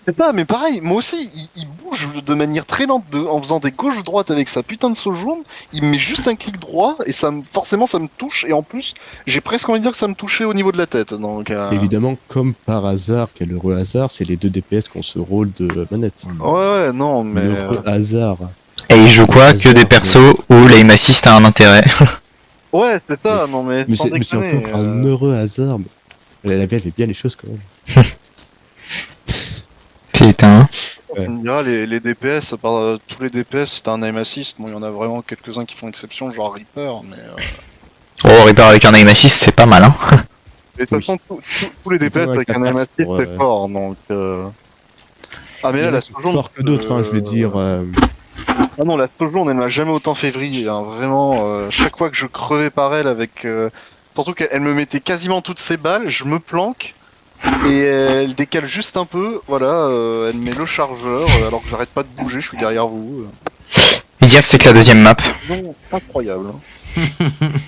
C'est ça, mais pareil, moi aussi, il bouge de manière très lente en faisant des gauches-droites avec sa putain de Sojourn. Il me met juste un clic droit et forcément ça me touche. Et en plus, j'ai presque envie de dire que ça me touchait au niveau de la tête. Donc, Évidemment, comme par hasard, quel heureux hasard, c'est les deux DPS qui ont ce rôle de manette. Ouais, non, mais. Heureux hasard. Et il joue quoi? Que des persos où l'aim assist a un intérêt. Ouais, c'est ça, non, mais. Mais sans c'est déconner, encore un heureux hasard. La vie, elle fait bien les choses quand même. Putain. On me dira, les DPS, tous les DPS, c'est un aim assist. Bon, il y en a vraiment quelques-uns qui font exception, genre Reaper, mais. Oh, Reaper avec un aim assist, c'est pas mal, hein. Et de toute façon, tous les DPS avec un aim assist, Ouais. c'est fort, donc. Ah, mais là, la c'est Sojourn. fort que d'autres, hein, je veux dire. Ah non, la Sojourn, elle m'a jamais autant fait vriller, hein. Vraiment, chaque fois que je crevais par elle avec... Surtout qu'elle me mettait quasiment toutes ses balles, je me planque, et elle décale juste un peu, voilà, elle met le chargeur, alors que j'arrête pas de bouger, je suis derrière vous. Il dirait que c'est que la deuxième map. Non, incroyable. Hein.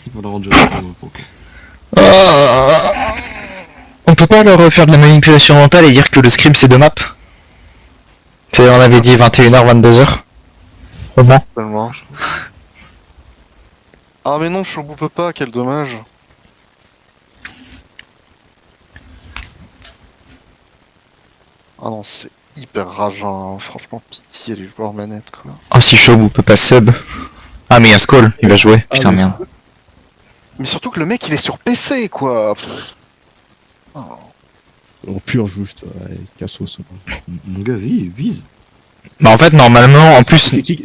Il faudra rendre juste On peut pas leur faire de la manipulation mentale et dire que le script c'est deux maps? On avait dit 21h, 22h. Au moins. Tellement. Ah mais non, Shobu peut pas, quel dommage. Ah non, c'est hyper rageant, hein. Franchement, pitié les joueurs manettes, quoi. Oh, si Shobu peut pas sub. Ah, mais il y a Skull, il va jouer. Putain, mais merde. Mais surtout que le mec, il est sur PC, quoi. Pff. Oh. On pur juste, cassos. Mon gars, vise. Bah, en fait, normalement, en plus, C'est qui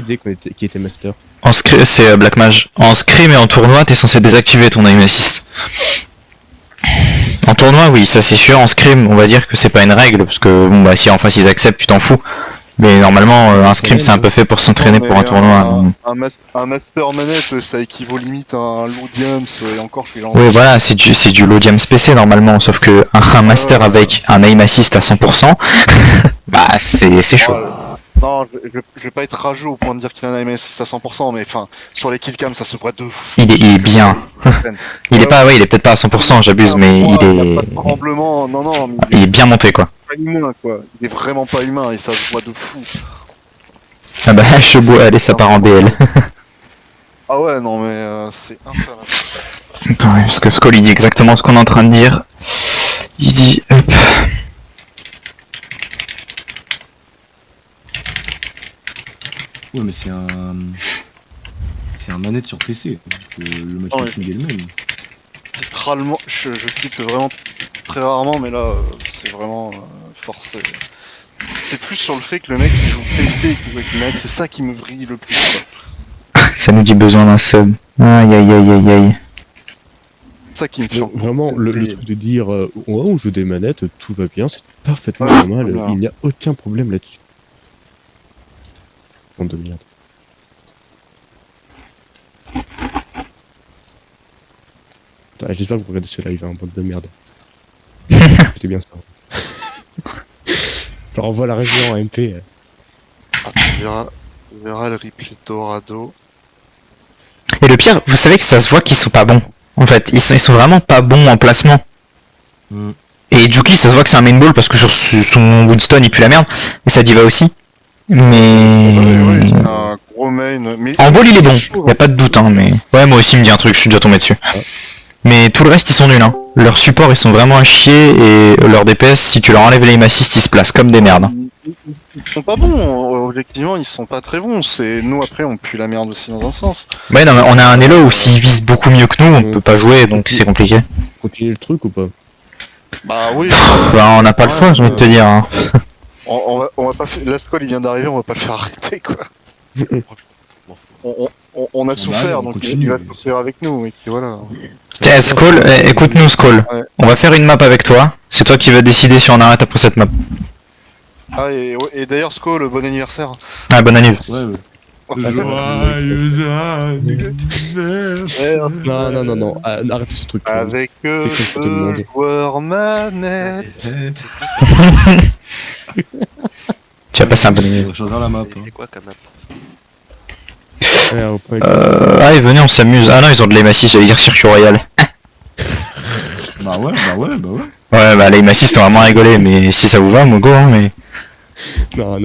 disait qui était master? en scrim, c'est Black Mage. En scrim et en tournoi, t'es censé désactiver ton aim assist. En tournoi, oui, ça c'est sûr. En scrim, on va dire que c'est pas une règle, parce que bon, bah, si en face ils acceptent, tu t'en fous. Mais normalement, un scrim c'est un peu fait pour s'entraîner pour un tournoi. Un master manette, ça équivaut limite à un low diams, et encore je suis gentil. Oui, voilà, c'est du low diams PC normalement, sauf que un master avec un aim assist à 100%, bah c'est chaud. Non, je vais pas être rageux au point de dire qu'il a un MS à 100%, mais enfin, sur les killcams, ça se voit de fou. Il est bien. Il est pas, ouais, il est peut-être pas à 100%, j'abuse, mais Il y a il pas de tremblement, non, mais est bien monté quoi. pas humain, quoi. Il est vraiment pas humain et ça se voit de fou. Ah bah, Shobu, allez, ça part en BL. Ah ouais, non, mais c'est infâme. Attends, parce que Skull il dit exactement ce qu'on est en train de dire. Il dit, hop. Ouais, mais c'est un manette sur PC. Donc, le matchmaking est le même. Littéralement, je cite vraiment très rarement, mais là, c'est vraiment forcé. C'est plus sur le fait que le mec il joue PC et qu'il joue avec une manette, c'est ça qui me vrille le plus, quoi. Ça nous dit besoin d'un sub. Aïe aïe aïe aïe aïe. C'est ça qui me fait. Vraiment, le truc de dire ouais, on joue des manettes, tout va bien, c'est parfaitement Ouais, normal, voilà. il n'y a aucun problème là-dessus. Bande de merde. Putain, j'espère que vous regardez ce live, hein, bande de merde. C'était bien ça. Je leur envoie la région en MP. Ah, tu verras le replay Dorado. Et le pire, vous savez que ça se voit qu'ils sont pas bons. En fait, ils sont vraiment pas bons en placement. Mm. Et Juki, ça se voit que c'est un main ball parce que sur son Woodstone il pue la merde. Et ça diva aussi. Ouais, Mais... c'est un gros main. Mais En ball il est bon, chaud, y a pas de doute hein, mais... Ouais, moi aussi il me dit un truc, je suis déjà tombé dessus. Mais tout le reste ils sont nuls hein. Leurs supports ils sont vraiment à chier et leurs DPS, si tu leur enlèves l'aim assist, ils se placent comme des merdes. ils sont pas bons. Objectivement, ils sont pas très bons. C'est nous après, on pue la merde aussi dans un sens. Ouais, non, mais on a un Elo où s'il vise beaucoup mieux que nous, on peut pas jouer, donc c'est compliqué. Continue le truc ou pas? Bah oui. Bah, on n'a pas le choix, j'ai envie de te dire. Hein. On va pas. La squad il vient d'arriver, on va pas le faire arrêter quoi. On a souffert, on donc continue. il va souffrir avec nous. Et puis voilà. Tiens, Skull, écoute-nous, Skull. Ouais. On va faire une map avec toi. C'est toi qui vas décider si on arrête après cette map. Ah et d'ailleurs Sko, le bon anniversaire. Ah, bonne anniversaire. Ouais. Joyeux anniversaire. Non, arrête ce truc. Avec C'est comme tout le monde. joueur manette. Tu vas passer un bon anniversaire. Choisir la map. C'est quoi comme map? Allez, venez, on s'amuse. Ah non, ils ont de l'Aim-Assist, j'allais dire Circuit Royal. Bah ouais. Ouais, bah l'Aim-Assist, on va vraiment rigoler, mais si ça vous va, moi go, hein, mais. Non.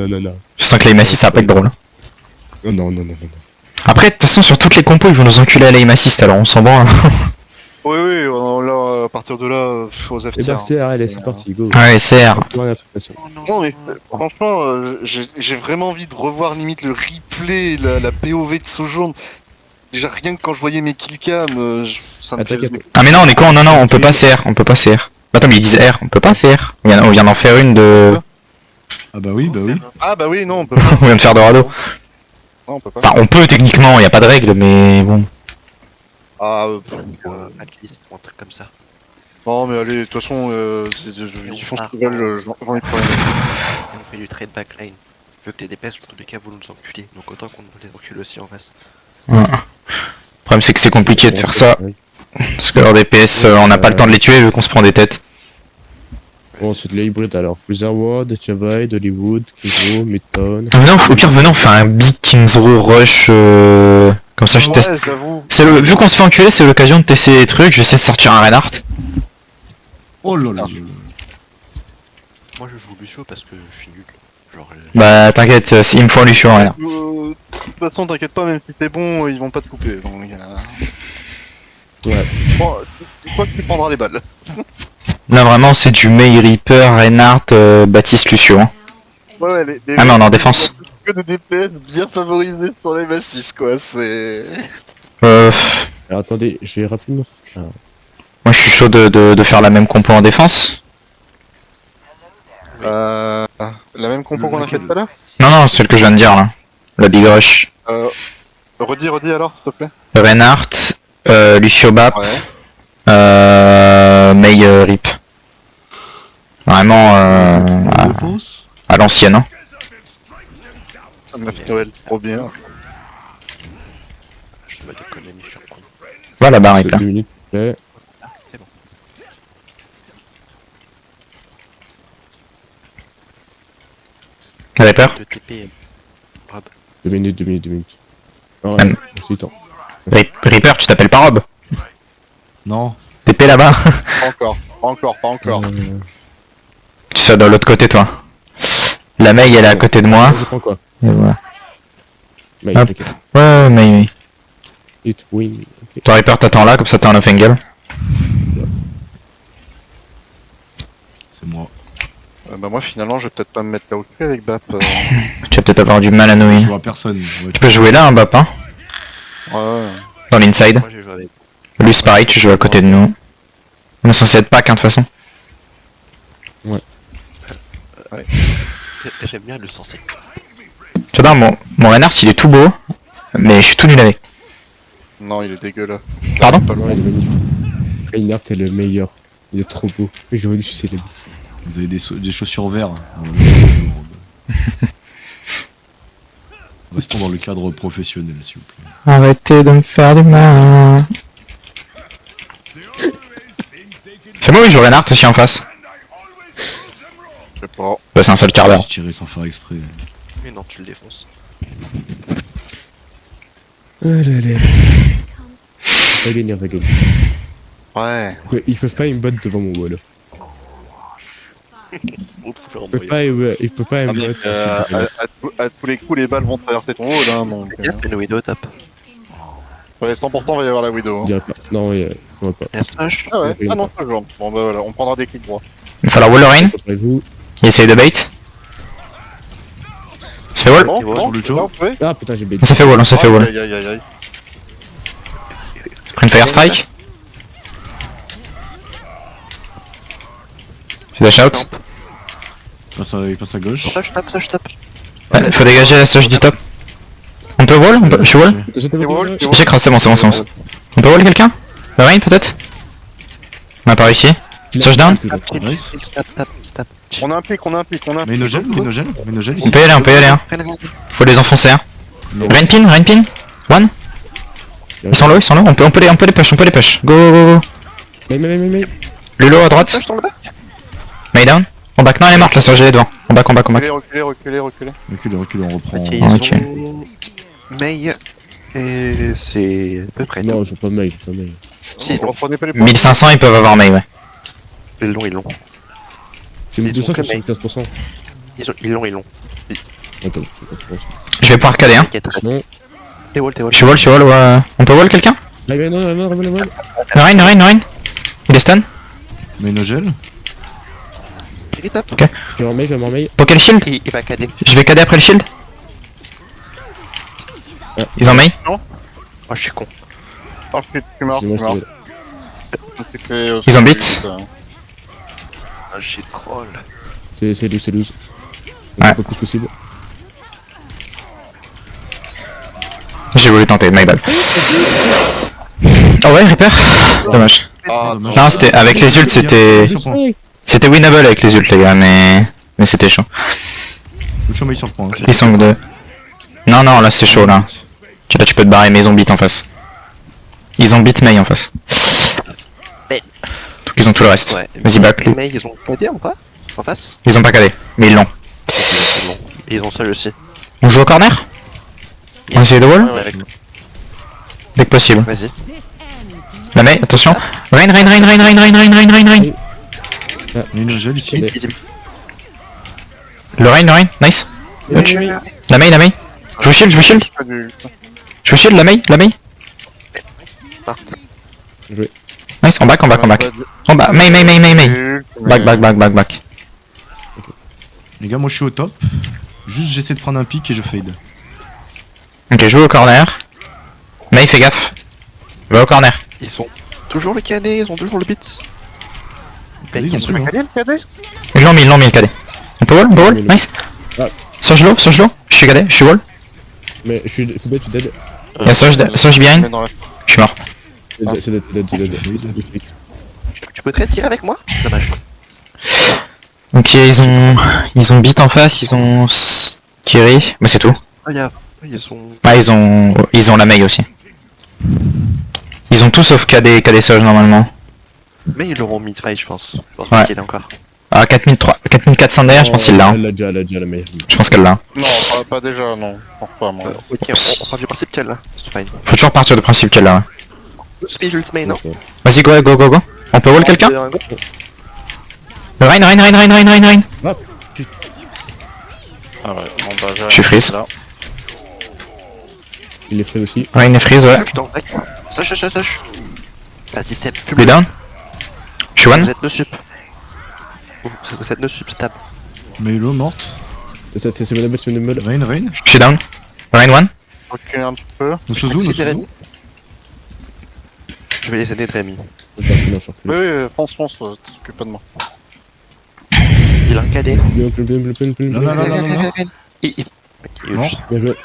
Je sens que l'Aim-Assist, ça va pas être drôle. Hein. Non. Après, de toute façon, sur toutes les compos, ils vont nous enculer à l'Aim-Assist, alors on s'en branle. Oui, là, à partir de là, aux F Et tiers. bah, allez, c'est parti, go. Ouais, CR. Non mais franchement, j'ai vraiment envie de revoir limite le replay, la POV de Sojourn. Déjà rien que quand je voyais mes killcams, ça me Attaque, faisait... attaque. Ah mais non, on est con, non, on peut pas CR, on peut pas CR. Attends, mais ils disent R, on peut pas CR. On vient d'en faire une de... Ah bah oui. Ah bah oui, non, on peut pas. On vient de faire Dorado. Non, on peut pas. Enfin, on peut techniquement, y a pas de règle, mais bon. Ah, Atlist ou un truc comme ça. non mais allez, de toute façon, ils font ce qu'ils veulent, j'en ai pas rien. On fait du trade backline. Vu que les DPS, dans tous les cas, vous nous enculez. Donc autant qu'on les encule aussi en face. Ouais. Le problème, c'est que c'est compliqué de faire ça. Parce que leurs DPS, on n'a pas le temps de les tuer vu qu'on se prend des têtes. Bon, c'est de l'hybride alors. Blizzard, Chavai, Hollywood, Kizo, Midtown. Venez, au pire, venez, on fait un big Kings Row rush. Comme ça, je Ouais, teste. j'avoue. Vu qu'on se fait enculer, c'est l'occasion de tester les trucs. Je vais essayer de sortir un Reinhardt. Oh là là. Moi je joue Lucio parce que je suis nul. Genre, Bah, t'inquiète, il me faut un Lucio, Reinhardt. De toute façon, t'inquiète pas, même si t'es bon, ils vont pas te couper. Donc, Ouais. Bon, c'est toi qui prendras les balles. Là, vraiment, c'est du May Reaper, Reinhardt, Baptiste, Lucio. Hein. Ouais, les Ah, mais on est en défense. que de DPS bien favorisés sur les massifs, quoi. C'est. Alors, attendez, je vais rapidement. Ah. Moi, je suis chaud de faire la même compo en défense. La même compo qu'on a fait tout à l'heure. Non, celle que je viens de dire, là. La Big Rush. Redis alors, s'il te plaît. Reinhardt, Lucio Bap, Ouais. May Rip. Vraiment à l'ancienne. Hein. Happy Noël, trop bien. je dois déconner, mais je suis en train de- Voilà, bah Rip. 2 minutes. Ouais. Reaper. de TP. 2 minutes. Ah Même. ouais, c'est le temps. Reaper, tu t'appelles pas Rob. Non. TP là-bas. Pas encore. Tu sois dans l'autre côté, toi. La May, elle est à côté de moi. Je prends quoi? Et voilà. Mais Hop. t'inquiète. Ouais, May. It win. Ok. Ton Reaper t'attends là, comme ça t'as un off angle. C'est moi. Bah, moi, finalement, je vais peut-être pas me mettre là où je suis avec Bap. Tu vas peut-être avoir du mal à Je nouiller. vois personne. Ouais, Tu peux jouer là, un Bap, hein. Ouais. Dans l'inside. Moi j'ai joué avec. Luce, pareil, tu joues à côté de nous. On est censé être pack, hein, de toute façon. J'aime bien le sensé. Tu vois, mon Reinhardt, il est tout beau, mais je suis tout nul avec. Non, il est dégueulasse. Pardon Pas Non, loin. il est magnifique. Reinhardt est le meilleur. Il est trop beau. J'ai voulu sucer les bits. Vous avez des chaussures vertes. Restons dans le cadre professionnel, s'il vous plaît. Arrêtez de me faire du mal. C'est moi, oui, je joue Reinhardt aussi en face. Je sais pas. Bah, c'est un seul quart d'heure. J'ai tiré sans faire exprès. Mais non, tu le défonces. Oh là là. Va gagner. Ouais. Ouais, ils peuvent pas me battre devant mon wall. On peut faire Ils peuvent pas, ils peuvent pas Ah, me mais, battre. à tous les coups, les balles vont traverser ton rôle, hein, donc. Il y a une Widow top. Ouais, 100% va y avoir la Widow. Je Hein. dirais pas. Non, ouais, je vois pas. Il y a Slash. Ah ouais, ah non, toujours. Bon bah voilà, on prendra des clics droits. Il va falloir wall Lorraine. Après vous, Il essaye de bait. s'est fait wall. Bon, Et voilà, bon, sur le jaw. là, vous pouvez. Ah putain, j'ai On bêté. s'est fait wall, on s'est fait wall. Aïe, aïe, aïe, aïe. Pris une fire strike. Je dash out. Il passe à gauche. Soch top. Ouais, faut dégager la surge du top. On peut wall? Je suis wall? T'es wall, t'es wall. J'ai crassé, c'est bon. On peut wall quelqu'un? Le rain peut-être? On a pas réussi. Surge down? Nice. Stop. On a un pic. Mais nos gels, On peut y aller, hein. Faut les enfoncer, hein. Rain pin. One. Ils sont low, on peut les push. Go. Mais. Lulo à droite. Soch dans le bac. May down. On back, non elle est morte la surge, elle est devant. On back. Reculez. Recule, on reprend. Ok, Ah, ils ok. ont... Mei. Et c'est à peu près Non, tout. ils sont pas mail, Si, On reprenez pas les points. 1500 ils peuvent avoir May, ouais. ils l'ont. J'ai mis Ils 200 ont sur que mail. 75%. Ils l'ont. Attends, Je vais pouvoir caler, hein. T'inquiète. sinon. T'es wall. Je suis wall, ouais. On peut wall quelqu'un? Non. Le rain. Il est stun. Mais nos gels. Il est top. J'ai un mail. Poké le shield. Il va cader. Je vais cader après le shield. Ils ont May. Oh, je suis con. Oh, je suis mort. Ils ont beat. Ah, j'ai troll. C'est loose. Ouais. Un peu plus possible. J'ai voulu tenter, my bad. Oh ouais, Reaper. Dommage. Ah, Non, c'était avec les ults, c'était winnable avec les ults les gars, mais c'était chaud. Le chômage sur le point. Ils sont que deux. Non, là c'est chaud là. Là tu peux te barrer, mais ils ont beat en face. Ils ont beat May en face. Donc ils ont tout le reste. Ouais. Vas-y back. Mais ils ont cadé ou pas? En face? Ils ont pas cadé, mais ils l'ont. Et ils ont seul aussi. On joue au corner? On essaye de wall? Avec- Dès que possible. Vas-y. La May, attention. Rain. Mais nos gels ici. Le rain, nice. Touch. La May. Je vous shield. Je vous shield, la May. Nice, on back. On back. May. Back. Les gars, moi je suis au top. Juste j'essaie de prendre un pic et je fade. Ok, joue au corner. May, fais gaffe. Va au corner. Ils sont toujours le cadet, ils ont toujours le beat. Ils ont Ils sont tout, hein. Ils l'ont mis le cadet. On peut wall, nice. Ah. Surge low. Je suis cadet, je suis wall. Mais je suis dead. Y'a surge behind. Je suis mort. C'est dead. Tu peux très tirer avec moi? Dommage. Ok, ils ont beat en face, ils ont Kiri. Bah c'est tout. Ah, ils ont... Ah, ils ont la May aussi. Ils ont tout sauf KD Surge normalement. Mais ils l'auront mid-fight, je pense. Je pense Ouais. qu'il est encore. Ah, 4400 derrière, je pense qu'il l'a. Hein. Elle l'a déjà la meilleure. Je pense qu'elle l'a. Hein. Non, pas déjà, non. Je pense pas, moi. Ok, on part du principe qu'elle là. C'est fine. Faut toujours partir du principe qu'elle l'a. Ouais. Speed ultimate, non? Vas-y, go. On peut wall quelqu'un? Rain. Ah ouais, bon bah Je suis freeze. là. Il est frais aussi. Rain est freeze, ouais. Je t'en prie. Soch. Vas-y, Seb, fume. Lui down. Je suis Vous one. êtes no sup. Vous êtes no sup, stab. Mais Elo morte. C'est Madame. Rain. Je suis down. Rain one. Reculer un petit peu. Nos Suzu. Je vais les aider de Rémi. Oui, fonce, t'occupe pas de moi. Il a un cadet. Non. Il- Mort. Bien joué.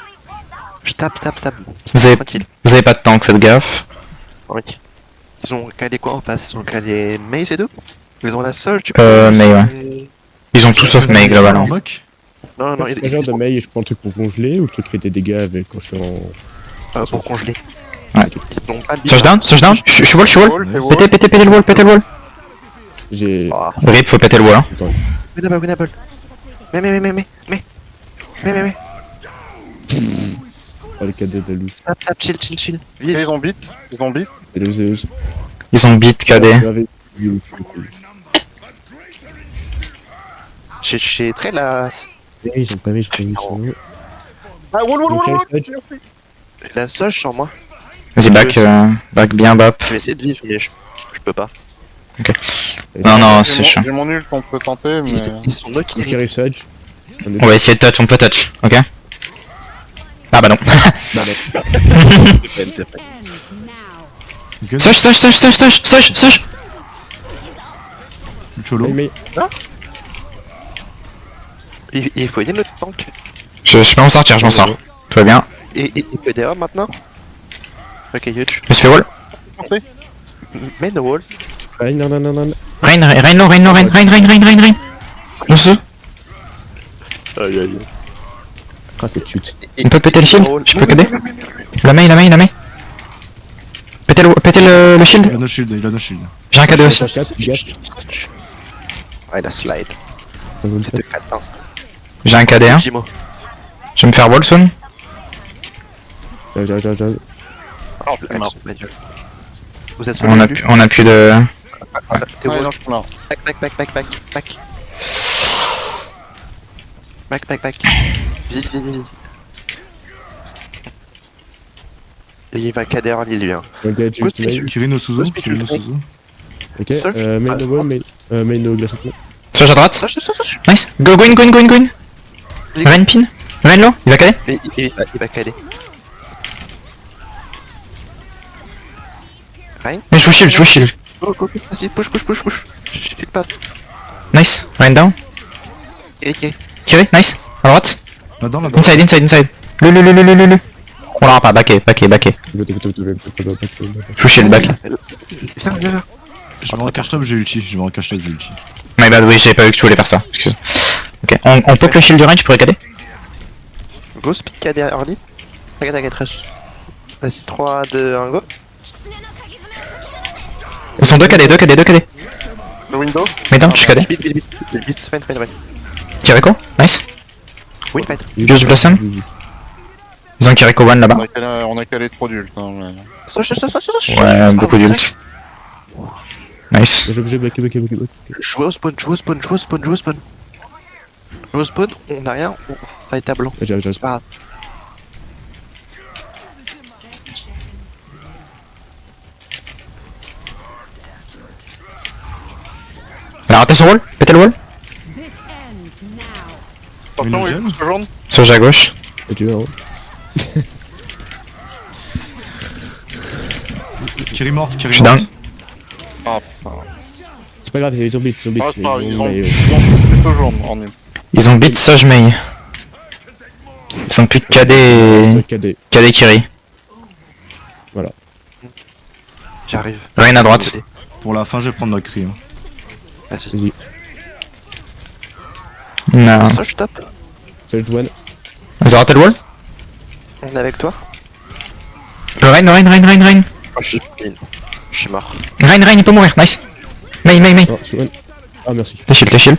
Je tape. Vous avez- Tranquille. Vous avez pas de tank, faites gaffe. Tranquille. Ils ont calé quoi en face? Ils ont calé Mei, c'est deux? Ils ont la seule, tu May, ouais. Ils ont tout sauf May globalement. Back. Non, Le genre de mail et je prends le truc pour congeler ou le truc qui fait des dégâts avec quand je suis en. pour congeler. Ouais. Ils ont pas de Surge down. Je suis wall. Pétez le wall. J'ai. Ah, Rip, faut péter le wall. Hein. winnable. Mais. Oh, les cadets de loup. Tap, chill. Ok, Vive. ils ont beat. Et les Zeus. Ils ont beat KD. J'ai très la... Ils ont pas mis, Ah, wall. La soche sur moi. Vas-y, back bien bap. Je vais essayer de vivre, mais je peux pas. Non, c'est chiant. J'ai mon ult qu'on peut tenter, mais. Ils sont knock Qui arrive Sage. On va essayer de touch, on peut touch, ok? Ah bah non. C'est fait. Ok. Soch. Cholo. Mais Il faut aider notre tank. Je peux m'en sortir, je m'en sors. Tout va bien. Et il peut aider maintenant. Ok, huge. Je me suis wall. Mais no wall. non. Rain. Non, sous. Aïe aïe. Ah, cette chute. On peut péter le shield. Je peux KD. La main. Pétez le Il a shield. no shield, il a no shield. J'ai un KD aussi. Ouais, la slide. C'est de 4 ans. J'ai un KD, hein. Jimo. Je vais me faire wall soon. J'arrive. Oh, mort, ma dieu. Vous êtes sur le début. On a plus de... T'es Ouais, wall. non, je suis mort. Back. Vite. Et il va cader en lui, hein. Engage Ghost ultimate. Pitch. Kirino Suzu. Ghost Pitch, Kirino Ghost Suzu. Ok, Search. main no wall, main no glace. Soch à droite. Soch. Nice. Go in. Rain pin. Rain low. Il va KD. Mais il va cader. Rain. Mais je vous shield. Go. Vas-y, push. Je passe. Nice. Rain down. Ok. Tiré. Nice. À droite. Là-dedans. Inside. Le. On l'aura pas. Backé. Je vous shield back. Viens. Je me recache top, j'ai ulti. My bad, oui, j'avais pas vu que tu voulais faire ça. Excuse. Ok, on pop le shield du range, je pourrais KD. Go, speed cader early. Tac, rush. Vas-y, 3, 2, 1, go. Ils sont 2 KD. Le window. Mais down, je suis KD. Vite, fine. Kiriko. Nice. Oui, fight. Use Blossom. Ils ont Kiriko 1 là-bas. On a calé trop d'ult. Hein, mais... Soch. Ouais, beaucoup d'ult. Nice. J'ai bloqué. Jouez au spawn. Jouez au spawn, on a rien, on fight à blanc. J'arrive. C'est pas grave. Elle a raté son wall. Pétez le wall. Attention, oui, Une jaune. Soja à gauche. Kiri mort. Je suis down. Ah, putain. C'est pas grave, ils ont beat. Ah, c'est pas grave, ils ont mais, plutôt jaune en nul. Ils ont beat Soj Mei. Ils sont plus de KD. KD Kiri. J'arrive. Rain à droite. Pour la fin, je vais prendre notre cri. Vas-y. Non. Soch top. Search one. Ils ont raté le wall. On est avec toi. Le Rain. Oh, je suis mort. Rain, il peut mourir. Nice. Mei. Oh, c'est one. Ah, merci. T'es shield.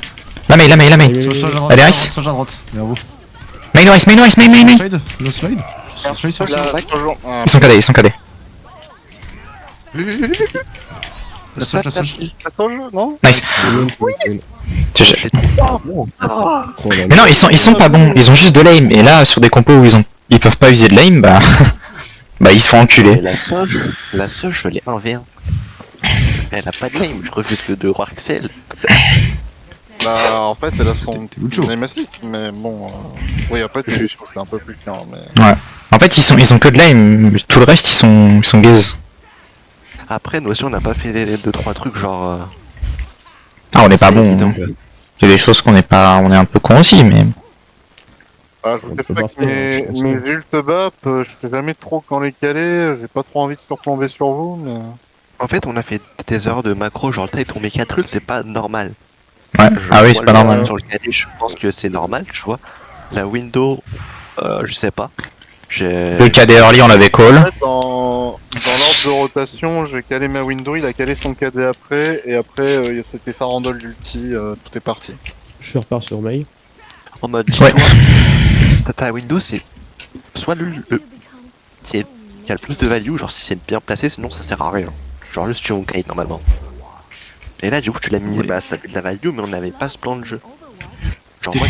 La Mei. Elle est ice. Soja à droite. Vers vous. Mei no ice. Slide. No slide. Slide. Là, jaune. Ah, Ils sont KD. La Soja. la sauge, non? Nice. C'est one. Oh là Mais non, ils sont pas bons. Ils ont juste de l'aim. Et là, sur des compos où ils peuvent pas user de l'aim, bah ils se font enculer. La Soch, je l'ai 1v1. Elle a pas de lame, je refuse que de voir Axel. Bah, en fait, elle a son T'es Lucho. aim assist, mais bon. Oui, après, t'es Lucho, c'est un peu plus clair, mais. En fait, ils ont que de l'aim. Tout le reste, ils sont gaze. Après, nous aussi, on n'a pas fait 2-3 trucs genre. Ah, on est pas c'est bon. évident. Il y a des choses qu'on est pas. On est un peu con aussi, mais. Ah, je On vous peut cache pas pas que faire, je pense. mes ult bap, je sais jamais trop quand les caler, j'ai pas trop envie de surplomber sur vous, mais. En fait, on a fait des erreurs de macro, genre le taille tombé 4 ults, c'est pas normal. Ouais. Ah oui, Moi, c'est pas le- normal. Sur le KD, je pense que c'est normal, tu vois. La window, je sais pas. Le KD early, on l'avait En call. fait, dans l'ordre de rotation, j'ai calé ma window, il a calé son KD après, et après, c'était farandole d'ulti, tout est parti. Je repars sur mail. En mode, Ouais. ta window, c'est soit le qui a le plus de value, genre si c'est bien placé, sinon ça sert à rien. Genre juste tu kite normalement. Et là, du coup, tu l'as mis, bah ça a de la value, mais on n'avait pas ce plan de jeu. Genre, moi,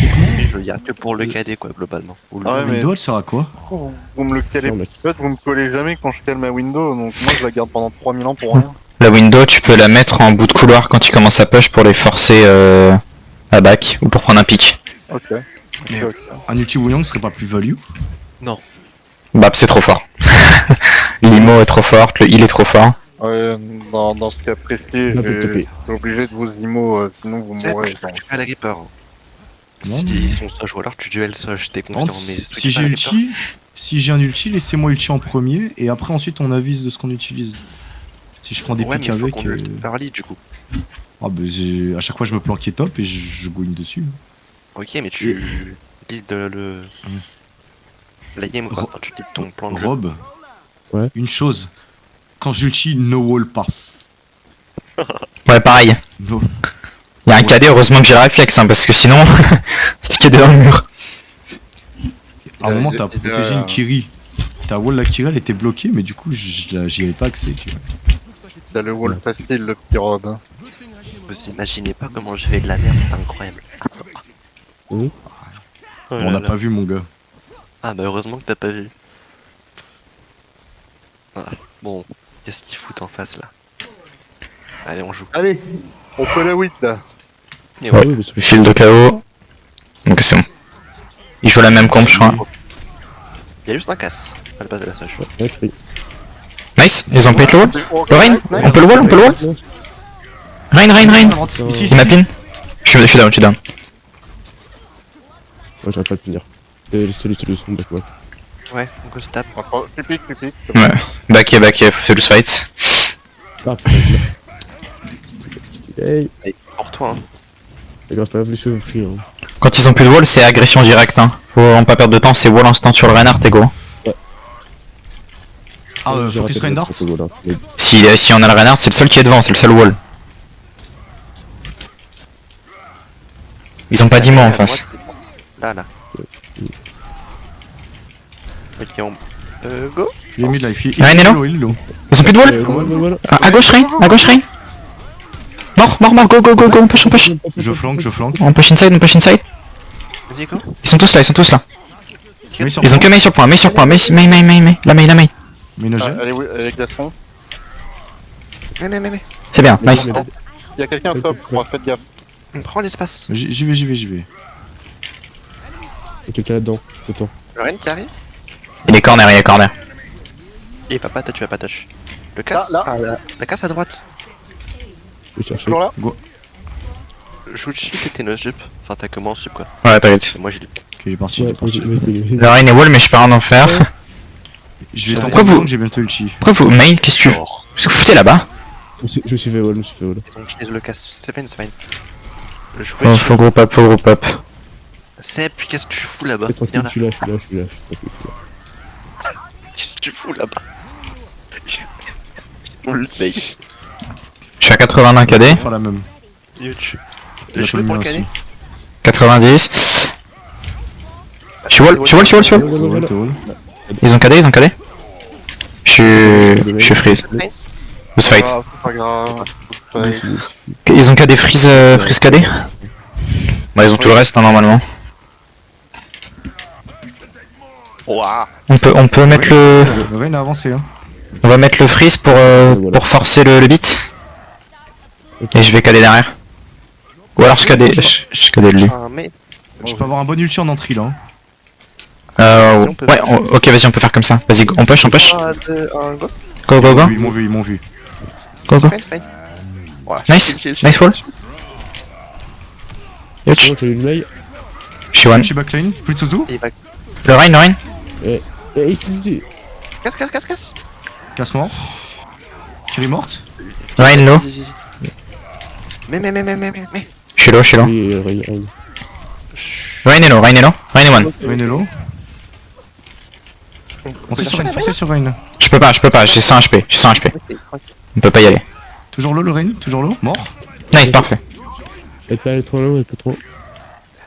je y a que pour le KD, quoi, globalement. Ou le- Ah ouais, mais Window, elle sert à quoi? vous me le calez. Non, mais- En fait, vous me collez jamais quand je cale ma window, donc moi je la garde pendant 3000 ans pour rien. La window, tu peux la mettre en bout de couloir quand ils commencent à push pour les forcer à back ou pour prendre un pick. Ok. Mais Ok. un ulti Wuyang serait pas plus value? Bah, c'est trop fort. L'IMO est trop forte, le heal est trop fort. Ouais, dans ce cas précis, Là, vous topez. j'ai obligé de vous IMO, sinon vous C'est mourrez. tu fais la Reaper. Non, Si son Soch ou alors tu duel Soch, t'es Par confiant. contre, Mais si j'ai ulti, si j'ai un ulti, laissez-moi ulti en premier et après ensuite on avise de ce qu'on utilise. Si je prends des ouais, pics mais faut avec. qu'on ult early du coup. Ah bah à chaque fois je me planquais top et je gouine dessus. Ok, mais tu lead le. La game quand tu lead ton plan de jeu. Rob, Ouais. une chose, quand j'ulti, no wall pas. Ouais, pareil. No. Il y a un KD, heureusement que j'ai le réflexe, hein, parce que sinon, c'était KD dans le mur. À un moment t'as il a- protégé une Kiri. Ta wall la Kiri elle était bloquée mais du coup j'y avais pas accès tu vois. Il a le wall facile, le petit Rob. Hein. Vous imaginez pas comment je fais de la merde, c'est incroyable. Oui. On n'a pas vu mon gars. Ah bah heureusement que t'as pas vu. Ah, bon, qu'est-ce qu'ils foutent en face là? Allez, on joue. Allez, on peut la 8 là. Et Ouais. Oui, mais c'est- Shield de KO. Donc c'est bon. Il joue la même comp, je crois. Il y a juste un casse à la base de la Soch. Ouais, oui. Nice, ils ont payé le wall. Le Rain, on peut le wall, on peut le wall. Non, Rain. Ici, Il m'a pin. Je suis down, je suis down. ouais, j'arrive pas à le finir. Laisse-le son back ouais. Ouais, on go stop. Tu piques. Ouais. Back, c'est le fight. Ah putain, hey, Pour toi, hein. c'est grave, pas les cheveux frits. Hein. Quand ils ont plus de wall, c'est agression directe. Hein. Faut vraiment pas perdre de temps, c'est wall instant sur le Reinhardt et go. Ah J'ai focus raté Reinhardt. le voilà. Mais Si on a le Reinhardt, c'est le seul qui est devant, c'est le seul wall. Ils ont pas d'IMO en face. Là. Ok, on. Go. Je l'ai mis life. Ah, il est là. Il est low. Ils ont plus de wall. voilà. À gauche Rain, Mort, go, on push. Je flanque. On push inside. Vas-y, go. Ils sont tous là. Ils ont que Mei sur point, Mei. La Mei. Ménager. Allez, glaçon. Mais. C'est bien, nice. Il y a quelqu'un au top, faites gaffe. Prends l'espace. J'y vais. Il y a quelqu'un là-dedans. Autant. Le Ren qui arrive. Il est corner. Il va pas touch, Le casse. Là. La casse à droite. Je vais chercher. Toujours là. Shoot shift et t'es no sup. Enfin, t'as comment sup quoi. Ouais, t'inquiète. Et moi j'ai. Ok, il est parti. Ouais, vas-y. Le Rain est wall, mais je peux rien en faire. Je vais tenter Pourquoi de vous- flank, j'ai bientôt ulti. Pourquoi vous, Mei, qu'est-ce que tu foutez là-bas? Je me suis fait wall, Donc je le casse. C'est fine. Le jouet. Oh, faut group up. Seb, qu'est-ce que tu fous là-bas? Tranquille, Viens là. je suis là. Qu'est-ce que tu fous là-bas? On le paye. Je suis à 81 KD, On va faire la même. YouTube. Il a Je pas vais le pour mien le caler. 90. Je suis wall. Voilà. T'es wall. Ils ont KD. Je suis freeze. Vous fight. C'est pas grave. Ouais. Ils ont KD freeze KD. Bah ils ont tout le reste hein, normalement. Ouah. On peut mettre le. Le Rain a avancé hein. On va mettre le freeze pour forcer le beat. Et je vais KD derrière. Ou alors je KD de lui. Mais. Je peux avoir un bon ulti en entrée là. Ouais, ok vas-y on peut faire comme ça. Vas-y on push. Un, deux, un, go. Go. Ils m'ont vu. Go. C'est fine. Ouah, Nice wall. Yuch. J'ai une mail. Je suis one. Je suis backline. Plus de Suzu. Et il va. Le Rain. Et ici, Casse. Casse mort. Kiri morte. Rain low. Mais. Je suis low. oui, Rain est low. Rain est one. Rain est low. Foncez sur Rain. Je peux pas, j'ai 100 HP. On peut pas y aller. Toujours low le Rain. Toujours low. Mort. Nice, parfait. elle pas trop loin, elle pas trop.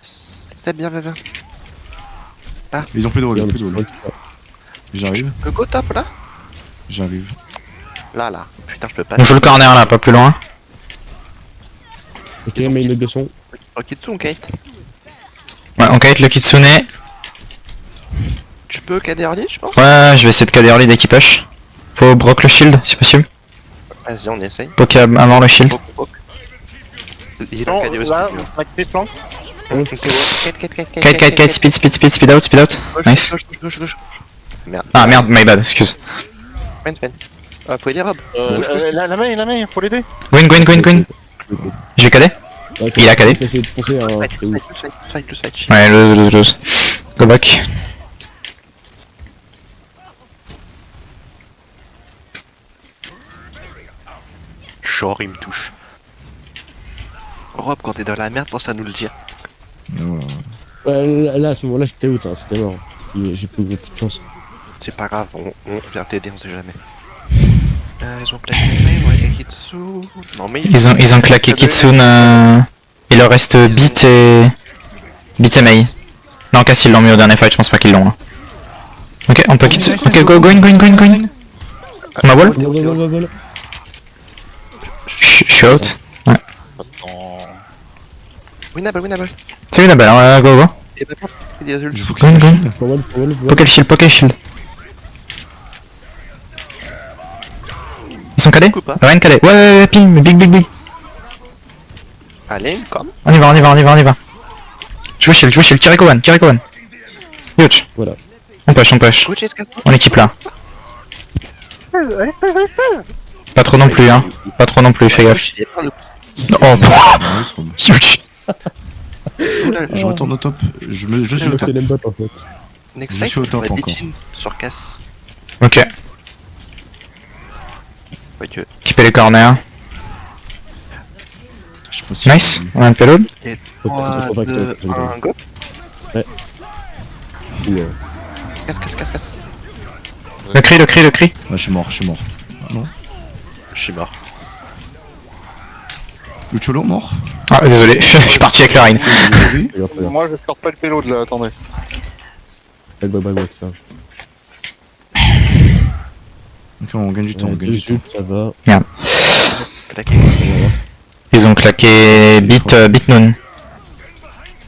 C'est bien. Ils ont plus de wall. J'arrive. Le go top là. J'arrive. Là. Putain, je peux pas. On joue le corner là, pas plus loin. Ok, mais une autre de son. Okitsu, on kite. Ouais, on kite le Kitsune. Ouais, Tu peux cader early, je pense. je vais essayer de KD early dès qu'il push. Faut broc le shield, si possible. Vas-y, on essaye. Poke avant le shield. Poke. Il est dans Non, le cadet aussi. là, on a créé plan. Kite, speed out. Nice. Gauche. Merde. Ah merde, my bad, excuse. Sven. Vous pouvez dire Rob. La main, faut l'aider. Gwyn. J'ai cadé. Il a calé. Essayer de foncer un. Plus fight. Ouais, lose. Go back. Genre, il me touche. Rob, quand t'es dans la merde, pense à nous le dire. Et voilà. Là, à ce moment-là, j'étais out, hein, c'était mort. J'ai plus beaucoup de chance. C'est pas grave, on vient t'aider, on sait jamais. Ils ont claqué Mei, ouais, Kitsu. Non, mais Ils ont claqué Kitsune. Il leur reste Beat et Mei. Non, Cass ils l'ont mis au dernier fight, je pense pas qu'ils l'ont là. Ok, on peut Kitsune. Ok, go. On a wall. Voilà. Je suis out. Winnable. C'est la balle, go. Et bah, il y a des Je focus Gwyn. sur le shield. Pour wall. Poké shield. Ils sont calés? Ou pas. Rien calé. Ouais, ping, big. Allez, comme. On y va. Joue shield, tirez Kowan. Huge. Voilà. On push. Go, Chase, casse. On équipe là. Pas trop non plus, fais gaffe. Oh, huge. Je retourne au top. Je suis au top. Je l'aime pas en fait. Next Je fight, suis au top on va encore. bitchin sur casse. Ok, Ouais, que. équiper les corners. Je sais pas si Nice, on a un payload. Et Faut pas 3, que 2, 1, go. Casse. Le cri. Ah, je suis mort. Non. Je suis mort. Lucholo mort. Ah, désolé, je suis parti avec le Rein. Regarde. Moi, je sors pas le payload là, attendez. Bye, ça. Ok, on gagne du temps. Dessus, ça va. Claqué. Ils ont claqué Beat Noon.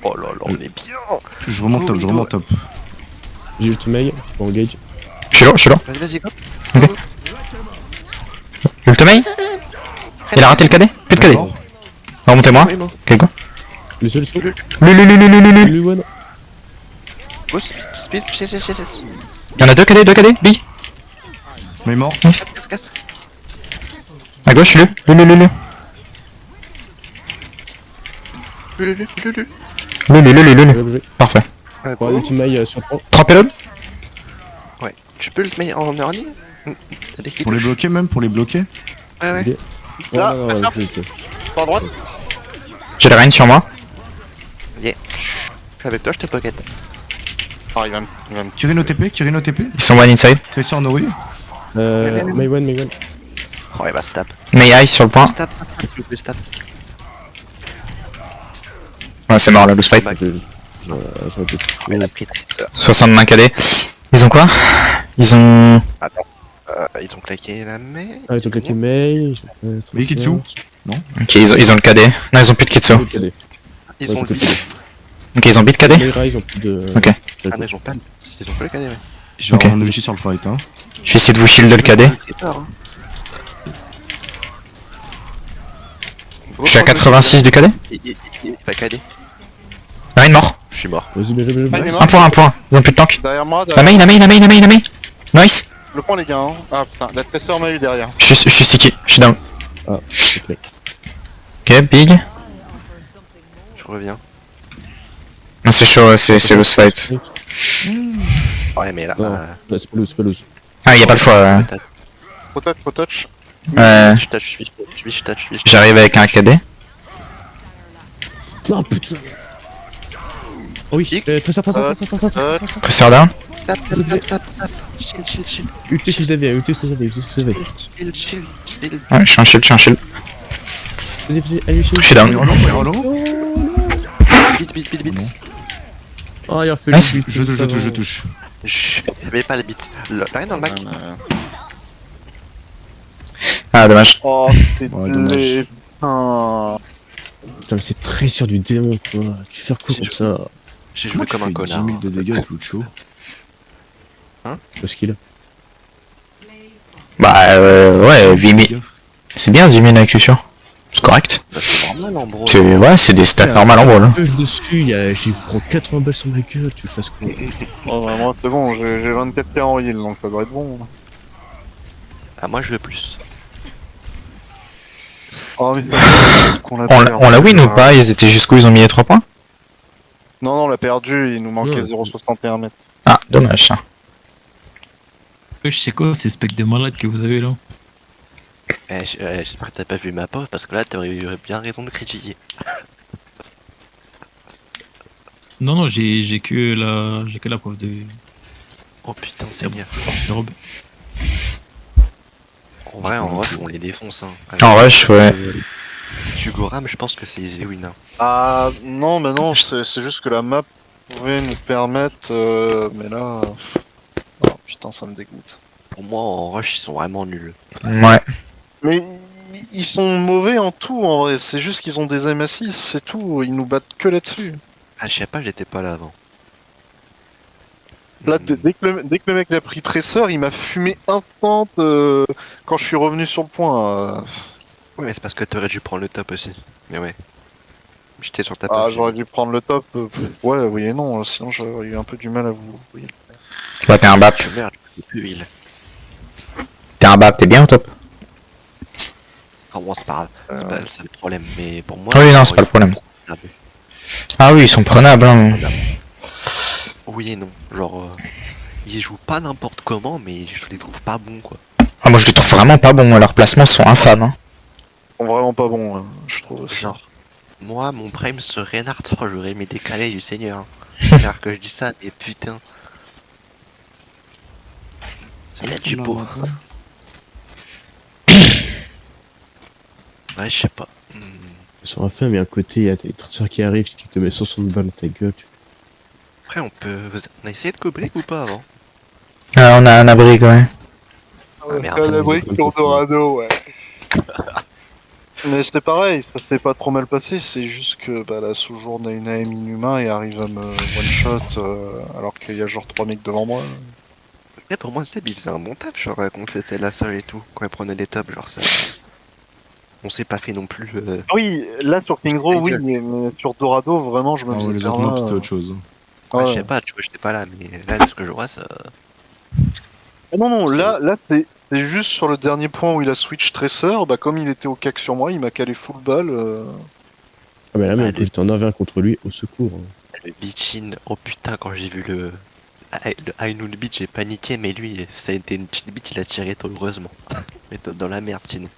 Oh là là, on est bien. Je remonte top. J'ai ultimate, pour engage. Je suis là. Vas-y, go. Ultimate. Il a raté le cadet. Plus de cadet. D'accord. Remontez-moi. Oui, bon. Ok, go. Le seul, Lulu. lui one. Go, speed, chase. Il y en a deux cadets, B. Mais mort. Casse. À gauche, Lulu. Lulu. Parfait. Pour ultimate sur point. 3 payloads. Ouais. Tu peux le mettre en early. T'as des Pour les bloquer même, Ouais. Ah, Non, ça. Pas à droite. J'ai le Rein sur moi. Yeah. Je suis avec toi, je te pocket. Ah, il va me Kirino TP. Ils sont one inside. Tracer en Ori. May one. Oh, il va stab. Mei sur le point. Stab. S'il vous plaît, stab. Ouais, c'est mort là, lose fight. Il a pris. 60 mains cadets. Ils ont quoi? Ils ont. Ils ont claqué la main. Ah, ils ont claqué May. Mais Kitsu. Ok, ils ont le cadet. Non, ils ont plus de Kitsu. Ils ont le Ok, ils ont beat cadet. Ils ont plus de. Ok. Ah non, ils ont pas le cadet, ouais. Je vais Ok. avoir mon ulti sur le fight. Hein. Je vais essayer de vous shield le cadet. Je suis à 86 du cadet. Il va cadet. Rein mort. Je suis mort. Vas-y, bien joué. Ah, il est mort. Un point. Ils ont plus de tank. Derrière moi, La main. Nice. le point les gars. Hein. Ah putain, la tresseur m'a eu derrière. Je suis sticky. Je suis down. Ah, ok. Ok, big. Je reviens. Non, c'est chaud, c'est lose fight. Ouais, mais là. Non, là, c'est pas loose. Ah, y a pas le choix. Pro touch. Je touch. J'arrive avec un cadet. Oh putain. Oh oui, très sûr. Tracer down. Tap. Chill. Ulti si vous avez. Chill. Ouais, je suis un shield. Allez, Je suis down. Rollo. Bit. Oh, il a fait Nice. Je touche. J'avais pas le beat. Rien dans le bac. Ah, dommage. Oh, c'est Ouais, dommage. les... Oh. Putain, mais c'est très sûr du démon, quoi. Tu fais quoi comme ça? J'ai joué comme un connard. 10 000 de dégâts avec Lucho. Le skill. Bah, ouais, 8000. C'est bien 10 000 avec sûr. C'est correct. Bah, c'est vraiment normal en brawl. C'est des stats normales en brawl. Hein. Dessus, j'ai prends 80 balles sur ma gueule, tu fasses quoi? Oh, bah, moi, c'est bon, j'ai 24 k en heal, donc ça doit être bon. Ah, moi je veux plus. Oh, mais qu'on l'a On la win ou pas? Ils étaient jusqu'où? Ils ont mis les 3 points? Non, non, on l'a perdu, il nous manquait Ouais. 0,61 mètres. Ah, dommage ça. Je sais quoi, ces specs de malades que vous avez là. J'espère que t'as pas vu ma pause parce que là t'aurais eu bien raison de critiquer. Non, non, j'ai que la preuve de Oh putain, Seigneur. robe. En vrai, en rush, on les défonce. Hein. En rush, ouais. Tu Goram, je pense que c'est easy win. Hein. Ah, non, mais non, c'est juste que la map pouvait nous permettre, mais là... Oh putain, ça me dégoûte. Pour moi, en rush, ils sont vraiment nuls. Ouais. Mais ils sont mauvais en tout, en vrai, c'est juste qu'ils ont des M6, c'est tout, ils nous battent que là-dessus. Ah, je sais pas, j'étais pas là avant. Là, dès que le mec a pris Tracer, il m'a fumé instant quand je suis revenu sur le point. Ouais, mais c'est parce que t'aurais dû prendre le top aussi. Mais ouais. J'étais sur ta Ah, page. j'aurais dû prendre le top. Ouais, oui et non, sinon j'aurais eu un peu du mal à vous. Oui. Bah, t'es un BAP. Je merde, je peux plus heal. T'es un BAP, t'es bien au top. Enfin bon, c'est pas grave. C'est pas ça le problème. Mais pour moi. Oui, non, c'est pas le problème. Ah oui, ils sont prenables. Hein. Oui et non. Genre, ils jouent pas n'importe comment, mais je les trouve pas bons quoi. Ah, moi je les trouve vraiment pas bons. Leurs placements sont infâmes. Hein. Ils sont vraiment pas bons, hein, je trouve aussi. Genre, moi, mon prime sur Reinhardt, j'aurais mis décalé du Seigneur. Hein. C'est rare que je dis ça, mais putain. Il a du beau. Ouais, je sais pas. Sur un fin, mais à côté, il y a des traceurs qui arrivent, qui te met 60 balles dans ta gueule. Après, on a essayé de co-break ou pas avant? Ah, on a un abri, ouais. Ah, merde. Un abri sur Dorado, ouais. Mais c'était pareil, ça s'est pas trop mal passé, c'est juste que bah, la sous-journe a une AM inhumain et arrive à me one-shot alors qu'il y a genre 3 mecs devant moi. Après, pour moi, Seb, il faisait un bon taf, genre, quand c'était la seule et tout, quand il prenait les tops, genre, ça. On s'est pas fait non plus. Oui, là sur King Row, oui, mais sur Dorado, vraiment, je me Ah faisais ouais, les faire autres là, maps, c'était autre chose. Ouais, ouais. je sais pas, tu vois, j'étais pas là, mais là, de ce que je vois, ça. Ah non, non, là c'est juste sur le dernier point où il a switch Tracer, bah comme il était au cac sur moi, il m'a calé full balle. Ah, mais là, même Ah, quand j'étais en 1v1 contre lui, au secours. Hein. Le bitchin, oh putain, quand j'ai vu le high noon beat, j'ai paniqué, mais lui, ça a été une petite beat, il a tiré tôt, heureusement. Mais dans la merde sinon.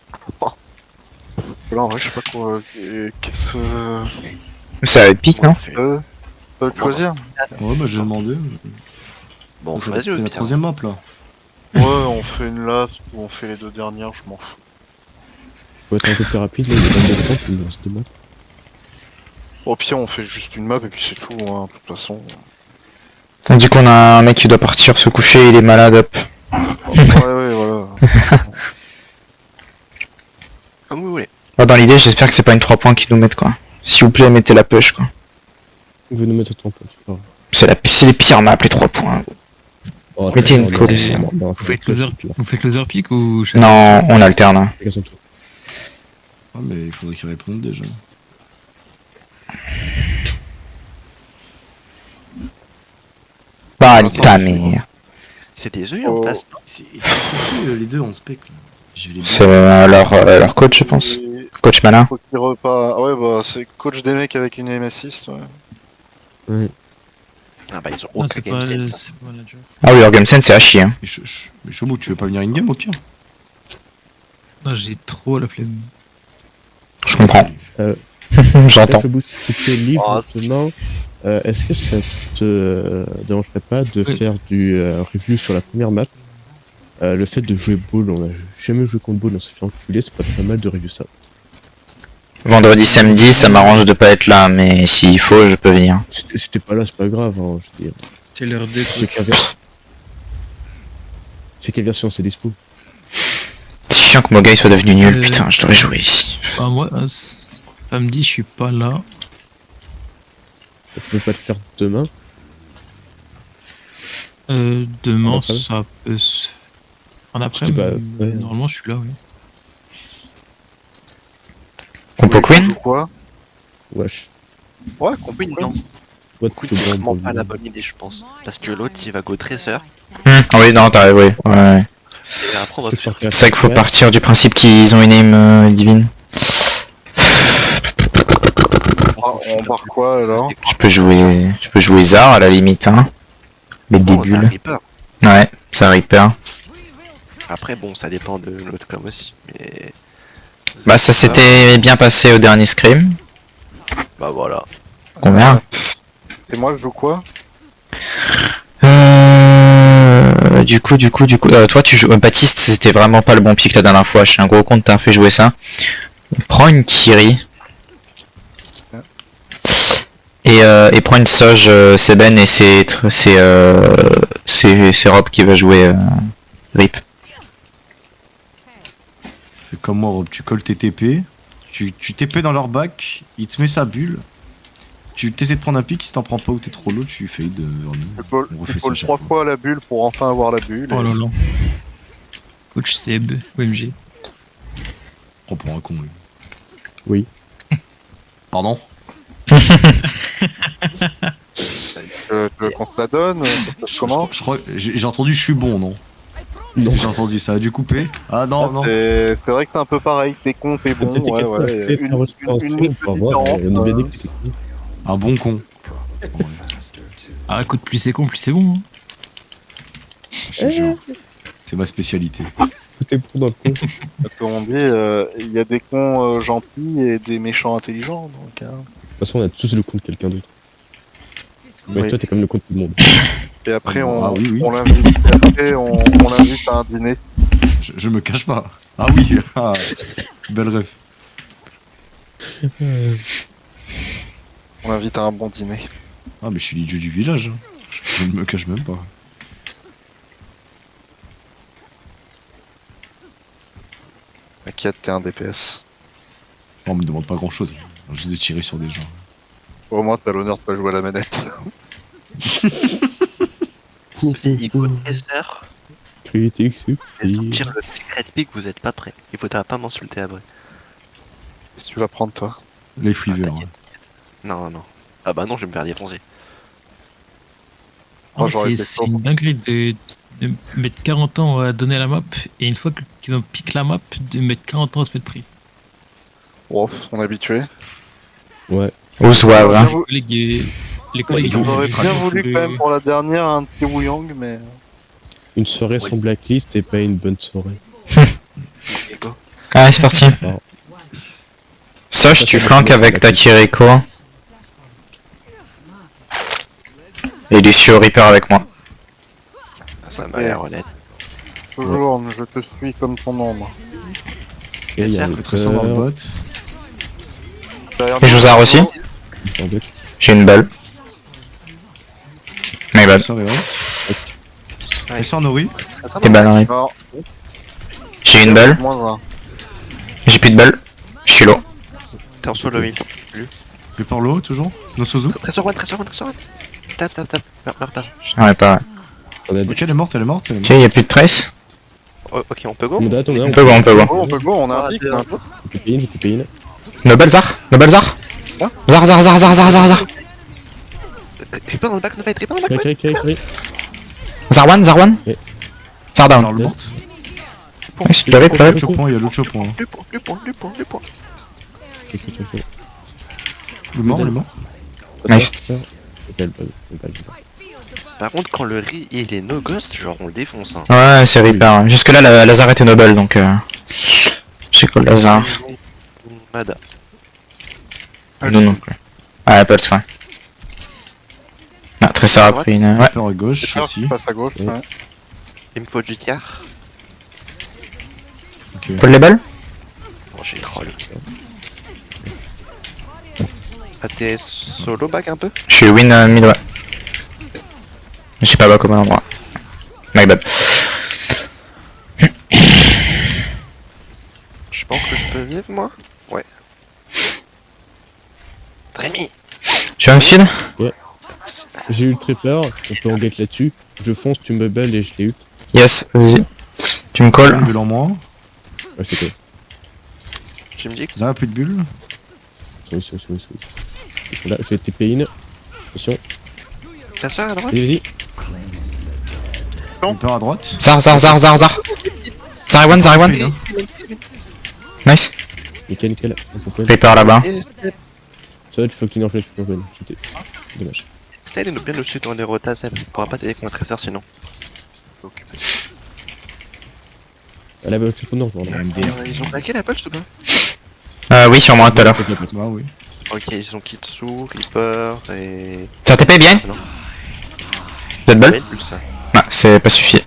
Là, en vrai, je sais pas quoi. Qu'est-ce que. Ça pique, non? Peut le choisir? Ouais, bah j'ai demandé. Bon, Ça, choisis c'était le la pire. troisième map là. Ouais, on fait une last ou on fait les deux dernières, je m'en fous. Faut être un peu plus rapide, là, il y a 22 temps, il nous reste 2 maps. Au pire, on fait juste une map et puis c'est tout, hein, de toute façon. On dit qu'on a un mec qui doit partir se coucher, il est malade, hop. Ouais, voilà. Comme vous voulez. Moi, dans l'idée, j'espère que c'est pas une 3 points qu'ils nous mettent, quoi. S'il vous plaît, mettez la push, quoi. Il veut nous mettre à 30 points, c'est pas grave. C'est les pires maps, les 3 points. Oh, Mettez une attends, colle, non, c'est non, non, Vous faites loser pick ou Non, on alterne. Hein. chacun son tour. Ah, mais il faudrait qu'ils répondent déjà. Bah, nique ta mère. C'est des œufs en Oh. face. C'est qui les deux en spec là? J'ai vu les C'est leur coach, je pense. Et Coach malin. faut qu'il repart. Ouais, bah, c'est coach des mecs avec une aim assist, ouais. Ah bah ils ont Non, aucun c'est game pas, sense. c'est pas la job. Ah oui, leur game sense, c'est à chier. Hein. Mais Chobo, tu veux pas venir in-game au pire? Non, j'ai trop la flemme. Je comprends. J'entends. Ce bout, si tu es libre Oh, maintenant, est-ce que ça te dérangerait pas de Oui. faire du review sur la première map? Le fait de jouer Ball, on a jamais joué contre Ball, on s'est fait enculer, c'est pas très mal de review ça. Vendredi, samedi, ça m'arrange de pas être là, mais s'il faut, je peux venir. Si t'es pas là, c'est pas grave, hein, je veux dire. C'est l'heure de C'est quelle version c'est dispo? C'est chiant que Mogai soit devenu nul, Euh, putain, je devrais jouer ici. Bah, moi, samedi, je suis pas là. Tu peux pas le faire demain? Demain, En après-midi ça peut se. En après, C'était pas- ouais. normalement, je suis là, oui. Compo Queen. Quoi? Wesh. Ouais, Queen, non. What Queen, the c'est bomb, vraiment bro. pas la bonne idée, je pense. Parce que l'autre, il va go Tracer. Oui, non, t'as oui. Ouais. Et après, on va se faire. C'est vrai qu'il faut partir du principe qu'ils ont une aim divine. On part quoi alors? Je peux jouer Zar à la limite, hein. Les Oh, ça débuts. Reaper. Ouais, ça Reaper. Après, bon, ça dépend de l'autre com aussi. Mais. Bah, ça s'était bien passé au dernier scrim. Bah voilà. On verra. C'est moi que je joue quoi? Du coup, toi tu joues Baptiste, c'était vraiment pas le bon pick la dernière fois. Je suis un gros con de t'avoir fait jouer ça. Prends une Kiri. Et prends une Soge Seben et c'est Rob qui va jouer Rip. Fais comme moi, Rob, tu colles tes TP, tu TP dans leur bac, il te met sa bulle, tu essaies de prendre un pic, si t'en prends pas ou t'es trop low, tu fais de Je peux On refait le ça chaque 3 fois. fois à la bulle pour enfin avoir la bulle. Oh et- là là. Coach Seb, OMG. Prends pour un con. lui. Oui. Pardon. Tu veux qu'on se la donne? Comment? Je crois, j'ai entendu je suis bon, non? Non. J'ai entendu ça, a dû couper. Ah non, non. C'est vrai que c'est un peu pareil, t'es con, t'es bon, Peut-être ouais, que ouais. peut-être Une- un retour en une stream, on va voir, différence, on a bien dit que c'était cool. Un bon con. Ah, écoute, plus c'est con, plus c'est bon. Hein. Je te jure. C'est ma spécialité. Tout est bon dans le con. Parce qu'on dit, il y a des cons gentils et des méchants intelligents, donc... De toute façon, on a tous le compte de quelqu'un d'autre. Mais Oui. toi, t'es comme le compte de tout le monde. Et après, Ah oui, oui. on l'invite, et après, on l'invite à un dîner. Je me cache pas. Ah oui, ah, belle ref. On l'invite à un bon dîner. Ah mais je suis l'idiot du village. Hein. Je ne me cache même pas. T'inquiète, t'es un DPS. On me demande pas grand chose. Juste de tirer sur des gens. Au moins, t'as l'honneur de pas jouer à la manette. Si il go Tracer, Critique, et sortir le secret pick, vous êtes pas prêt. Il faudra pas m'insulter après. Qu'est-ce que tu vas prendre, toi? Les Fever. t'inquiète. Non, non. Ah bah non, je vais me faire défoncer. Moi, Oh, j'aurais été c'est chaud. une dinguerie de mettre 40 ans à donner la map et une fois qu'ils ont piqué la map, de mettre 40 ans à se mettre pris. Oh, on est habitué. Ouais. Ou Zouave, hein. Les collègues, ils J'aurais ont bien voulu quand même pour la dernière un petit Wuyang, mais... Une soirée sans blacklist et pas une bonne soirée. Ok, go. Allez, c'est parti. Soch, tu flanques avec ta Kiriko. Et Lucio Reaper avec moi. Ça m'a l'air honnête. Toujours, je te suis comme ton ombre. Et il y a ça, le Très sans dans le bot. Derrière Et nous, Jouzar aussi. J'ai une balle. My bad. Ça va. Et sans Nori. T'es balle, Rip. Non, J'ai une balle. moins un. J'ai plus de balle. Je suis low. T'es en solo heal. Et par l'eau, toujours. No Suzu. Trésor one, trésor one, trésor one. Tap, tap, tap. Meurs pas. Ouais, pas. On a Ok, elle est morte, elle est morte. Elle est Ok, morte. y'a plus de trace. Oh, ok, on peut go. On date, On peut voir, on peut voir. Oh, on peut go, on a un pic, là. J'ai TP in. Nobel Zar. Nobel Zar. Zar, Zar, Zar, Zar, Zar, Zar, Zar. Reaper dans le back, Reaper dans le back. Carré. Zarwan, Zarwan. Ouais. Zar Genre down. le morte. Nice, je l'avais, Il y a le choc-point, il y a le choc-point. Le point, le point, le point, le point. Le mort, le mort. Nice. Par contre, quand le riz il est no ghost, genre on le défonce. Hein. Ouais, c'est Reaper. Jusque là, la Lazare était Noble, donc j'ai quoi le Lazare? Mada. Non, non plus. Ah, pas de soin. Ah, très ça a pris une. Ouais. Peur à gauche J'espère aussi. qu'il passe à gauche, ouais. Il me faut du car. Ok. Faut les balles? Bon, j'ai troll. Ah, t'es solo back un peu? Je suis win mid, ouais. J'ai pas back au bon endroit. My bad. Je pense que je peux vivre moi? Ouais. Rémi! Tu vas me feed? J'ai eu le tripper, on peut en get là-dessus. Je fonce, tu me belles et je l'ai eu. Yes, vas-y. Tu me calls? Une bulle en moins. Ouais, c'est quoi? Tu me dis que Là, plus de bulles. Oui. Ils sont là, je vais TP in. Attention, Ta soeur à droite? allez-y. Reaper à droite. Zar. Zar one. Nice. Nickel. On peut pas. Reaper là-bas. Ça, tu faut que tu n'enchaînes plus. C'était dommage. Essaye de nous bien nous suivre dans les rotas, Seb. On pourra pas t'aider contre un trésor sinon. Occupé. Elle avait fait ton rejoindre. Ils ont claqué la pulse ou pas? Oui, sur moi tout à l'heure. Bah oui. Ok, ils ont Kitsu, Reaper et. Ça TP bien? Non. Dead ball? Belle pulse. Non, c'est pas suffi.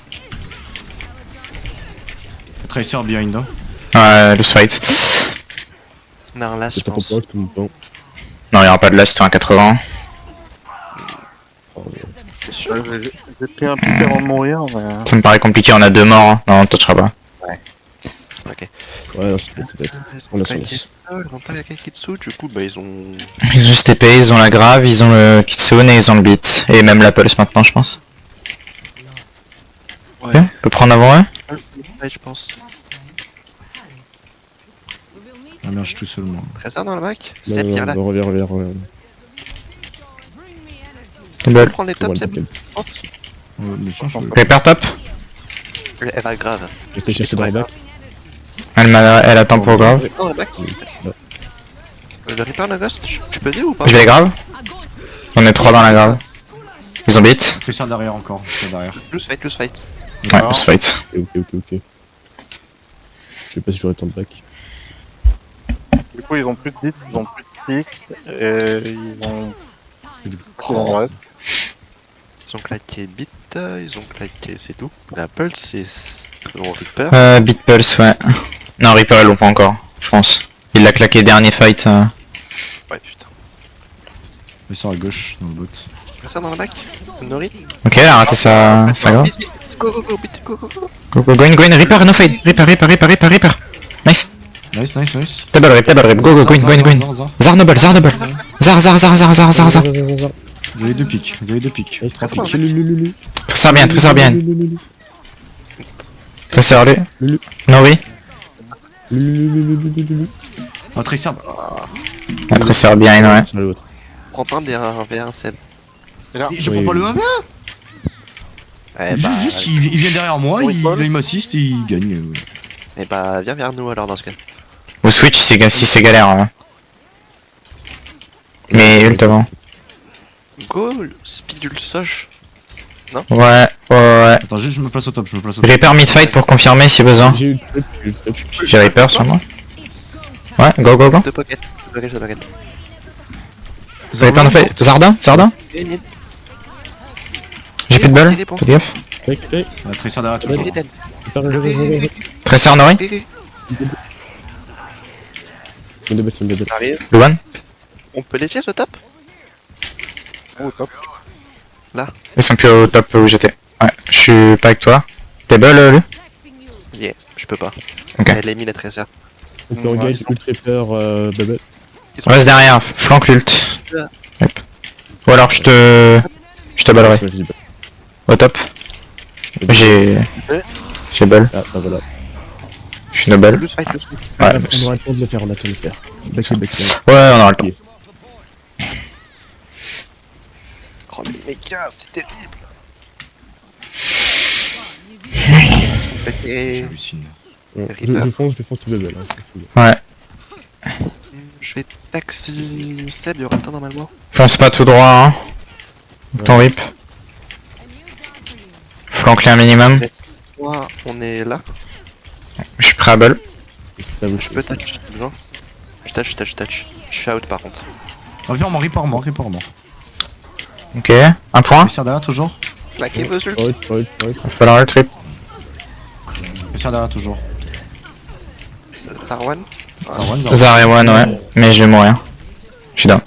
Tracer behind. Hein. Ouais, loose fight. On a un last, je C'est pas pense. proche comme temps. Non, il y aura pas de last, c'est un 80. C'est sûr. J'ai pris un pic avant de mourir, mais... Ça me paraît compliqué, on a 2 morts. Hein. Non, on touchera pas. Ok. Ouais, non, c'est bête. On a son laisse. Ils ont pas claqué Kitsu, du coup, bah ils ont. Ils ont le TP, ils ont la grave, ils ont le Kitsune et ils ont le beat. Et même la pulse maintenant, je pense. Ouais. Ok, on peut prendre avant eux? Ouais, je pense. Ah merde, je suis tout seul moi. Trésor dans le bac? Non, Seb, viens là. reviens. Dead ball. Prends les tops, Seb. Mais tiens, je Reaper top. Elle va grave. J'étais chercher dans le bac. Elle attend pour grave. Oh, le bac. Le Reaper, la Ghost, tu peux aider ou pas? Je vais les grave. On est 3 dans la grave. Ils ont beat. Tracer derrière encore. Tracer derrière. Loose fight. Ouais, loose fight. Ok. Je sais pas si j'aurai le temps de bac. Du coup, ils ont plus de hits, ils ont plus de pics, et ils ont... Oh. Ils ont claqué Beat, ils ont claqué, c'est tout. La Pulse, c'est. Ils ont Reaper. Beat pulse, ouais. Non, Reaper, ils l'ont pas encore, je pense. Il l'a claqué dernier fight. Ouais, putain. Tracer à gauche dans le bot. Ça dans le bac? Nori? Ok, elle a raté sa grave. Go. Go in. Reaper, no fade. Reaper. Nice. Nice. Table rip. Go in. Zar noble. Zar. Vous avez deux pics. Très Très bien. Très early. Nori. Oh, Tracer. Très bien, ouais. Prends pas des 1v1 Seb. Je prends pas le 1v1. Eh bah, Juste, il vient derrière moi, Oui, Paul. il m'assiste et il gagne. eh bah, viens vers nous alors dans ce cas. Au switch, si c'est galère. Hein. Mais ult avant. Go, Spidule Soch. Ouais. Attends, juste, je me place au top. Reaper mid-fight pour confirmer si besoin. J'ai eu le truc. J'ai Reaper sur moi. Ouais, go. De pocket. Reaper no fight. Zardin. J'ai plus de balles. Fais gaffe. Tracer derrière toujours. Tracer Nori. Arrive. Luan. On peut les chase au top? Oh, top. Ils sont plus au top où j'étais. Ouais, je suis pas avec toi. T'es ball, lui? Yeah, je peux pas. Ok. Elle a mis la Tracer. On peut engage Ultra Reaper, Bubble. Ils ont Reste derrière, flanque l'ult. Hop. Ou alors je te ballerai. Au top. J'ai ball. Ah, bah voilà. Je suis noble. Loose fight. Ouais, On aura le temps de le faire, Back. on aura le temps. Oh mais gars, c'est terrible. Ok. J'hallucine. Je fonce sur Bubble. Ouais. Je vais taxi Seb, il y aura le temps normalement. Fonce pas tout droit, hein. Ton rip. Flanque-les un minimum. Moi, on est là. Je suis prêt à ball. Je peux touch, si besoin. Je touch. Je suis out par contre. Reaper mort. Ok. Un point. Tracer derrière toujours. Claquez vos ults. Ouais. Il va falloir le trip. Tracer derrière toujours. Sarwan. Zar et One, ouais. Mais je vais mourir. Je suis down.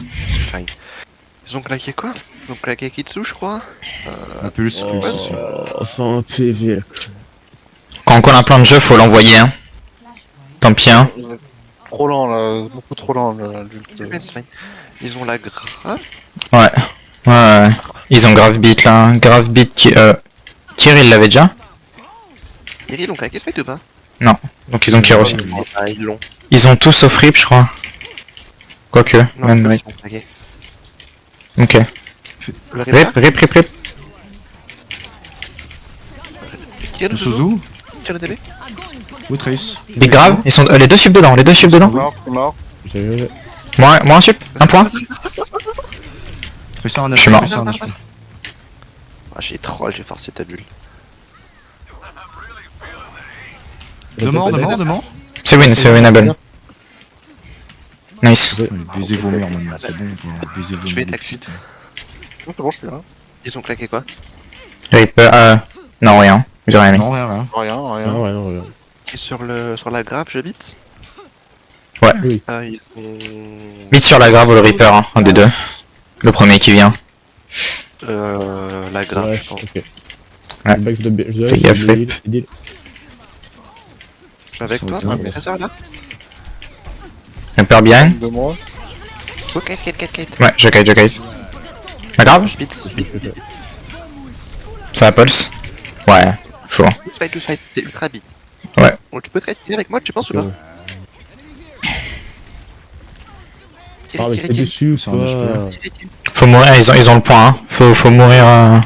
Fine. Ils ont claqué quoi? Ils ont claqué Kitsu, je crois. La pulse. Enfin, un PV. Quand on colle un plan de jeu, faut l'envoyer, hein. Tant pis, hein. Trop lent, là. Beaucoup trop lent, l'ult. C'est fine. Ils ont la grave. Ouais. Ils ont grave beat là. Grave beat qui. Tyr, il l'avait déjà. Ils l'ont claqué ce fight ou pas? Donc ils ont Tyr aussi. Ah, ils l'ont. Ils ont tous sauf rip, je crois. Quoique, Non, même, ils oui. sont claqués. Ok. Le Rip, rip, rip, rip. Qui est le Le Suzu Suzu Tire le DB. ou Trace. Big grave, ils sont les deux subs dedans, les deux subs dedans. Mort, mort. J'ai Moi un sup, un point. Tracer un Je suis mort. Tracer un HP. Ah, j'ai troll, j'ai forcé ta bulle. De mort, de mort, de mort. C'est winnable. Nice. Baisez vos murs maintenant, c'est bon. Baisez vos Je vais murs. taxi. Non, c'est bon, je suis là. Ils ont claqué quoi? Rip, non rien. J'ai rien mis. Non, rien, rien. Rien, rien. Non, ouais, non, ouais. Et sur la grappe, je bite. Ouais. Oui. Ah, ils ont. Vite sur la grave ou le Reaper, hein, un des deux. Le premier qui vient. La grappe, Ouais, je pense. ok. Ouais. Back, je Fais gaffe, Flip. Je suis avec Ils toi, sont toi, bien. c'est ça là? Reaper bien. De moi. Oh, Kate. Ouais, je kite. La grave. Je bite, je bite. Ça va pulse. Ouais, chaud. Loose fight, t'es ultra bite. Ouais. Bon, tu peux te retirer avec moi, tu penses ou pas? Ah, mais t'es dessus, C'est un quoi. Faut mourir, ils ont le point, hein. Faut mourir.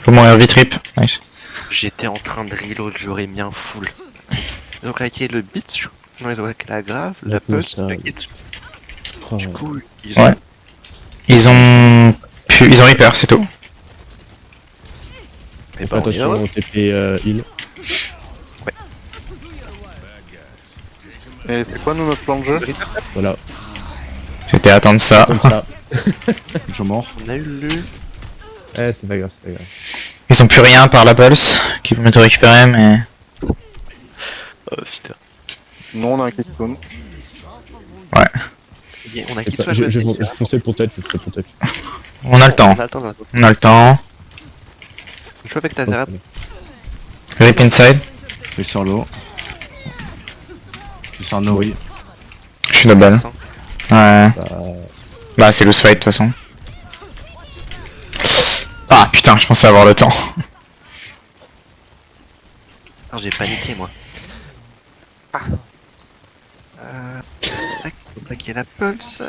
Faut mourir vite, Rip. Nice. J'étais en train de reload, j'aurais mis un full. Ils ont claqué le beat, non, ils ont claqué la grave, la La pulse, pulse, le ça. kit. Oh, Du coup, ils ont. Ouais. Ils ont Reaper, c'est tout. Mais bah, on y attention, va. on TP heal. Et c'est quoi nous notre plan de jeu? Voilà, C'était attendre ça. comme ça. Je mort. On a eu le. Eh, c'est pas grave, c'est pas grave. Ils ont plus rien par la pulse qui permet de récupérer, mais Oh putain. Non, on a un Keystone. On a Et qui pas- soit Je joué. vais foncer pour tête, je ferai pour tête. on a le temps. On a le temps, on a le temps. On a le temps. Je joue avec ta Zerab. Rip inside. Tracer low. Tracer un Nori. Je suis double. Ouais. Bah c'est loose fight de toute façon. Ah putain, je pensais avoir le temps. Attends, j'ai paniqué moi. Ah. Tac, faut plaquer la pulse.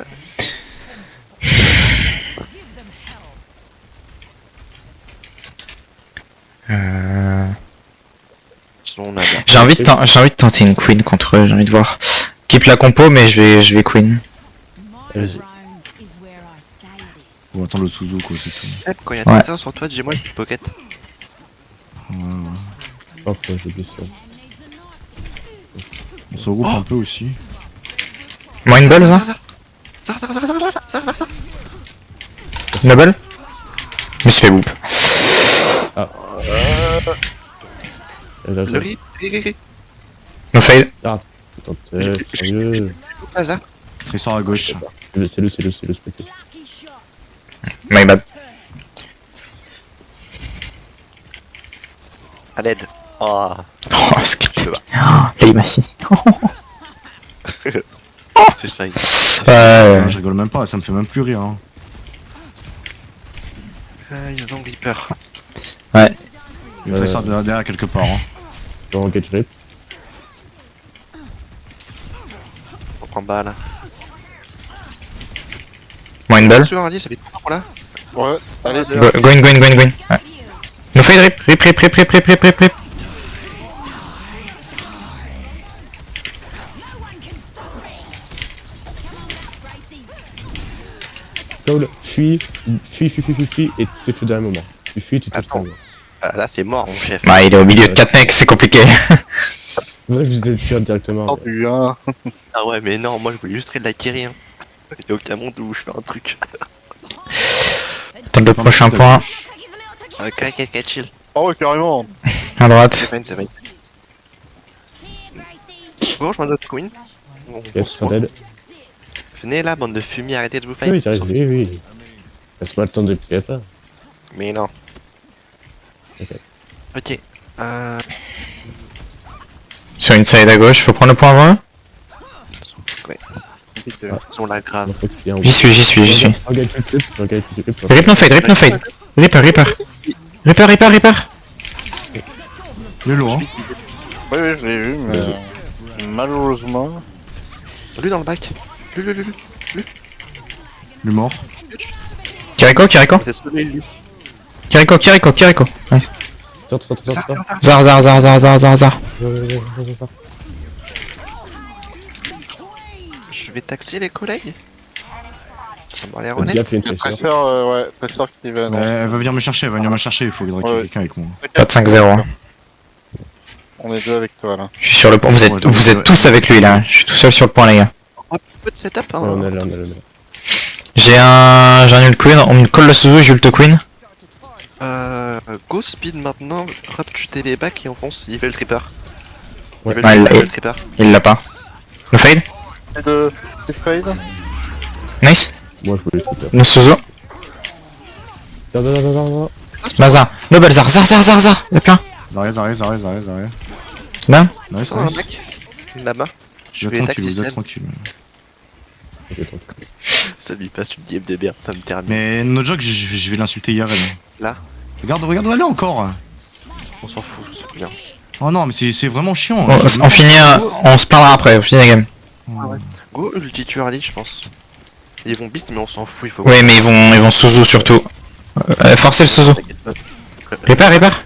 Sinon, on a bien. J'ai envie de tenter une queen contre eux, j'ai envie de voir. Keep la compo mais je vais queen. Vas-y. Faut attendre le Suzu quoi, c'est tout. Seb, quand il y a Ouais. des sur toi, dis-moi une pocket. Oh, quoi, j'ai oublié ça. On se regroupe un peu aussi. Moi une balle ça Double. Je me suis fait whoop. Et là, Le rip. No fade. Attends, sérieux. Hasard. Tracer à gauche. C'est le spectacle. My bad. À l'aide. Oh. Oh, skip. Là il m'a si. C'est shiny. Ouais. Je rigole même pas, ça me fait même plus rire. Hein. Ils ont Reaper. Il y a Tracer derrière quelque part. Hein. Je vais engage rip. On prend balle. Moi une balle. Sur Ali, ça fait 3 ans là. Ouais, allez, Go in. Ouais. No fade rip. Cole, fuis, et tu te tues dans un moment. Tu fuis, tu te tues dans un moment. Ah, là, c'est mort, mon chef. Bah il est au milieu de 4 mecs, c'est compliqué. C'est pour ça que je vous ai tué directement. entendu, hein. Ah ouais, mais non, moi je voulais juste trade la Kiri. Hein. Il y a aucun monde où je fais un truc. Attends le prochain point. Kite, chill. Oh ouais, carrément. À droite. C'est fine. Bon, je m'en notre queen. Bon, Yes, ça dead. venez là, bande de fumier, arrêtez de vous fight. Oui, j'arrive, oui. Laisse-moi le temps de plier pas. Mais non. Ok. Ok. Sur une side à gauche, faut prendre le point avant eux. Ils ont la grave. Il faut qu'il y ait un- J'y suis. Engage le clip, engage le clip. Rip no fade. Reaper. Il est low, hein. Oui, je l'ai vu, mais malheureusement. Lui dans le bac. Lui. Le mort. Kiriko, Kiriko. C'est celui lui. Kiriko, Kiriko, Kiriko. Nice. Sors. Zar, zar, zar, zar, zar, zar, zar. Je vais taxer les collègues. Ça m'a l'air Le honnête. gars fait une tresseur. Tresseur qui va. Elle va venir me chercher, il faut qu'il y ait Ouais. quelqu'un avec moi. Pas de 5-0. Hein. On est deux avec toi là. Je suis sur le point. Vous êtes tous avec lui là. Je suis tout seul sur le point, les gars. Un peu de setup, hein. On est là. J'ai un ult queen. On me colle le Suzu, j'ai ult queen. Go speed maintenant. Hop, tu TV back et on fonce. Il fait le tripper. Ouais. Il fait Ouais, le tripper. Il l'a pas. Le fade. C'est de. C'est fade. Nice. Moi, je voulais tout faire. Le Suzu. Zar. Mazar. Noble Zar. Zar. Y'a plein. Zarya. Dame. Nice, Oh, un nice. mec. Là-bas. Je Vous vais êtes taxer tranquille, vous êtes Seb. tranquille. Ça lui passe une dième de merde, ça me termine. Mais no joke, je vais l'insulter IRL. Là. Regarde où elle est encore. On s'en fout, c'est bien. Oh non, mais c'est vraiment chiant. Bon, on finit. On se parlera après. On finit la game. Go ulti tu early, je pense. Ils vont beat, mais on s'en fout, il faut. Oui, mais ils vont Suzu surtout. Forcez le Suzu. T'inquiète pas. Répare.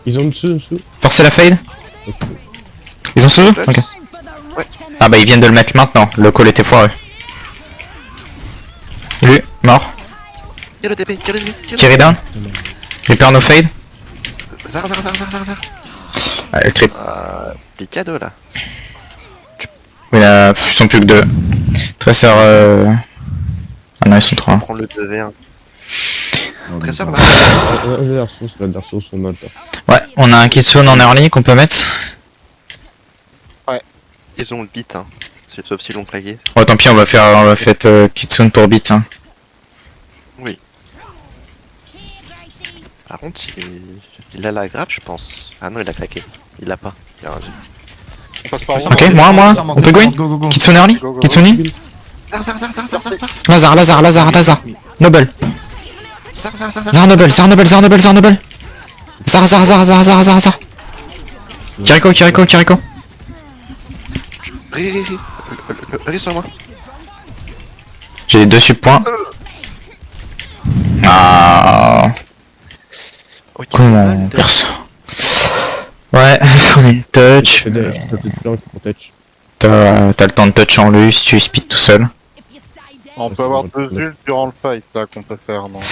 Ils ont dessous. Forcez la fade. Ils ont Suzu. Ok. Ouais. Ah bah ils viennent de le mettre maintenant. Le call était foireux. Lui, mort. Tire le TP, tire le Carry down. Repair no fade. Zar. Ah, le trip. Picado là. Oui, là, ils sont plus que deux. Tresseur. Ah non, ils sont trois. Prends le 2v1. Oh, Tresseur là. Dark Souls, on a le temps. Ouais, on a un Kitsune en early qu'on peut mettre. Ils ont le beat, hein. Sauf s'ils l'ont plagué. Oh, tant pis, on va faire Kitsune pour beat. Hein. Par contre, il a la grappe, je pense. Ah non, il a claqué. Il l'a pas. Il a un G. On passe par où? Ok, moi, on peut go in. Go. Kitsune early. Go. Kitsune in. Lazar. Noble. Zar Noble. Zar. Kiriko. Ri sur moi. J'ai 2 subpoints. Ah. Ok. Comment perso. Ouais, touch. Je peux peut-être flank pour touch. T'as le temps de touch en lui si tu speed tout seul. On peut avoir 2 ults durant le fight là qu'on peut faire. Donc,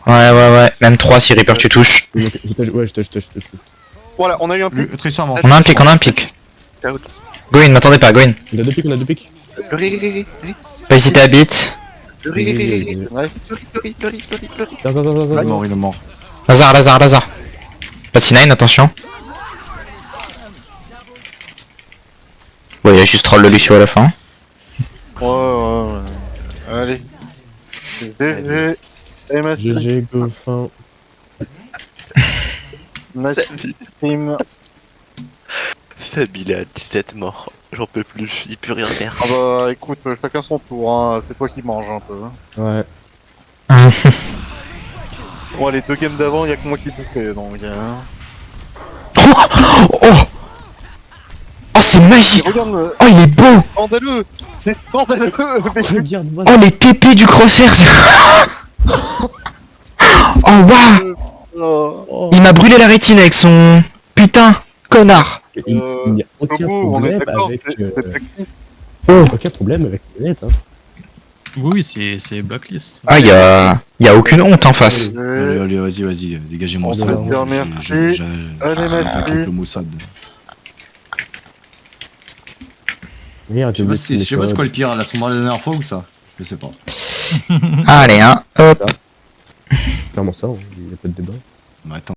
Ouais. Même 3 si Reaper tu touches. Ouais, je touch. Voilà, on a eu un pic. Tresseur mort. On a un pic. Out. Go in, m'attendez pas, go in. On a deux pics. Ri. Pas hésiter à beat. Ri. Ouais. Zar. Il est mort. Lazar. Pas de C9, attention. Ouais, il y a juste troll de Lucio à la fin. Ouais. Allez. GG. GG, go fin. Maxime. Seb, il est à 17 morts. J'en peux plus, il peut rien faire. Ah bah écoute, chacun son tour, hein. C'est toi qui manges un peu. Ouais. Bon, les 2 games d'avant, y'a que moi qui bouffais donc. Oh, c'est magique. Regarde, Oh, il est beau. scandaleux. C'est scandaleux. Regarde-moi Oh, les TP du crosshair. Oh, waouh. Oh. Il m'a brûlé la rétine avec son putain connard. Il n'y a aucun on est problème d'accord, avec. c'est tactique. Aucun problème avec les net, hein. Oui, c'est Blacklist. Ah, y a aucune honte en face. Allez, vas-y, dégagez-moi. On ça. va dire merci. Allez, J'attaque merci. le Mossad. Merde, Je sais pas c'est quoi le pire, elle a son mal la dernière fois ou ça? Je sais pas. Allez, hein, hop. Clairement ça, il n'y a pas de débat. Mais attends.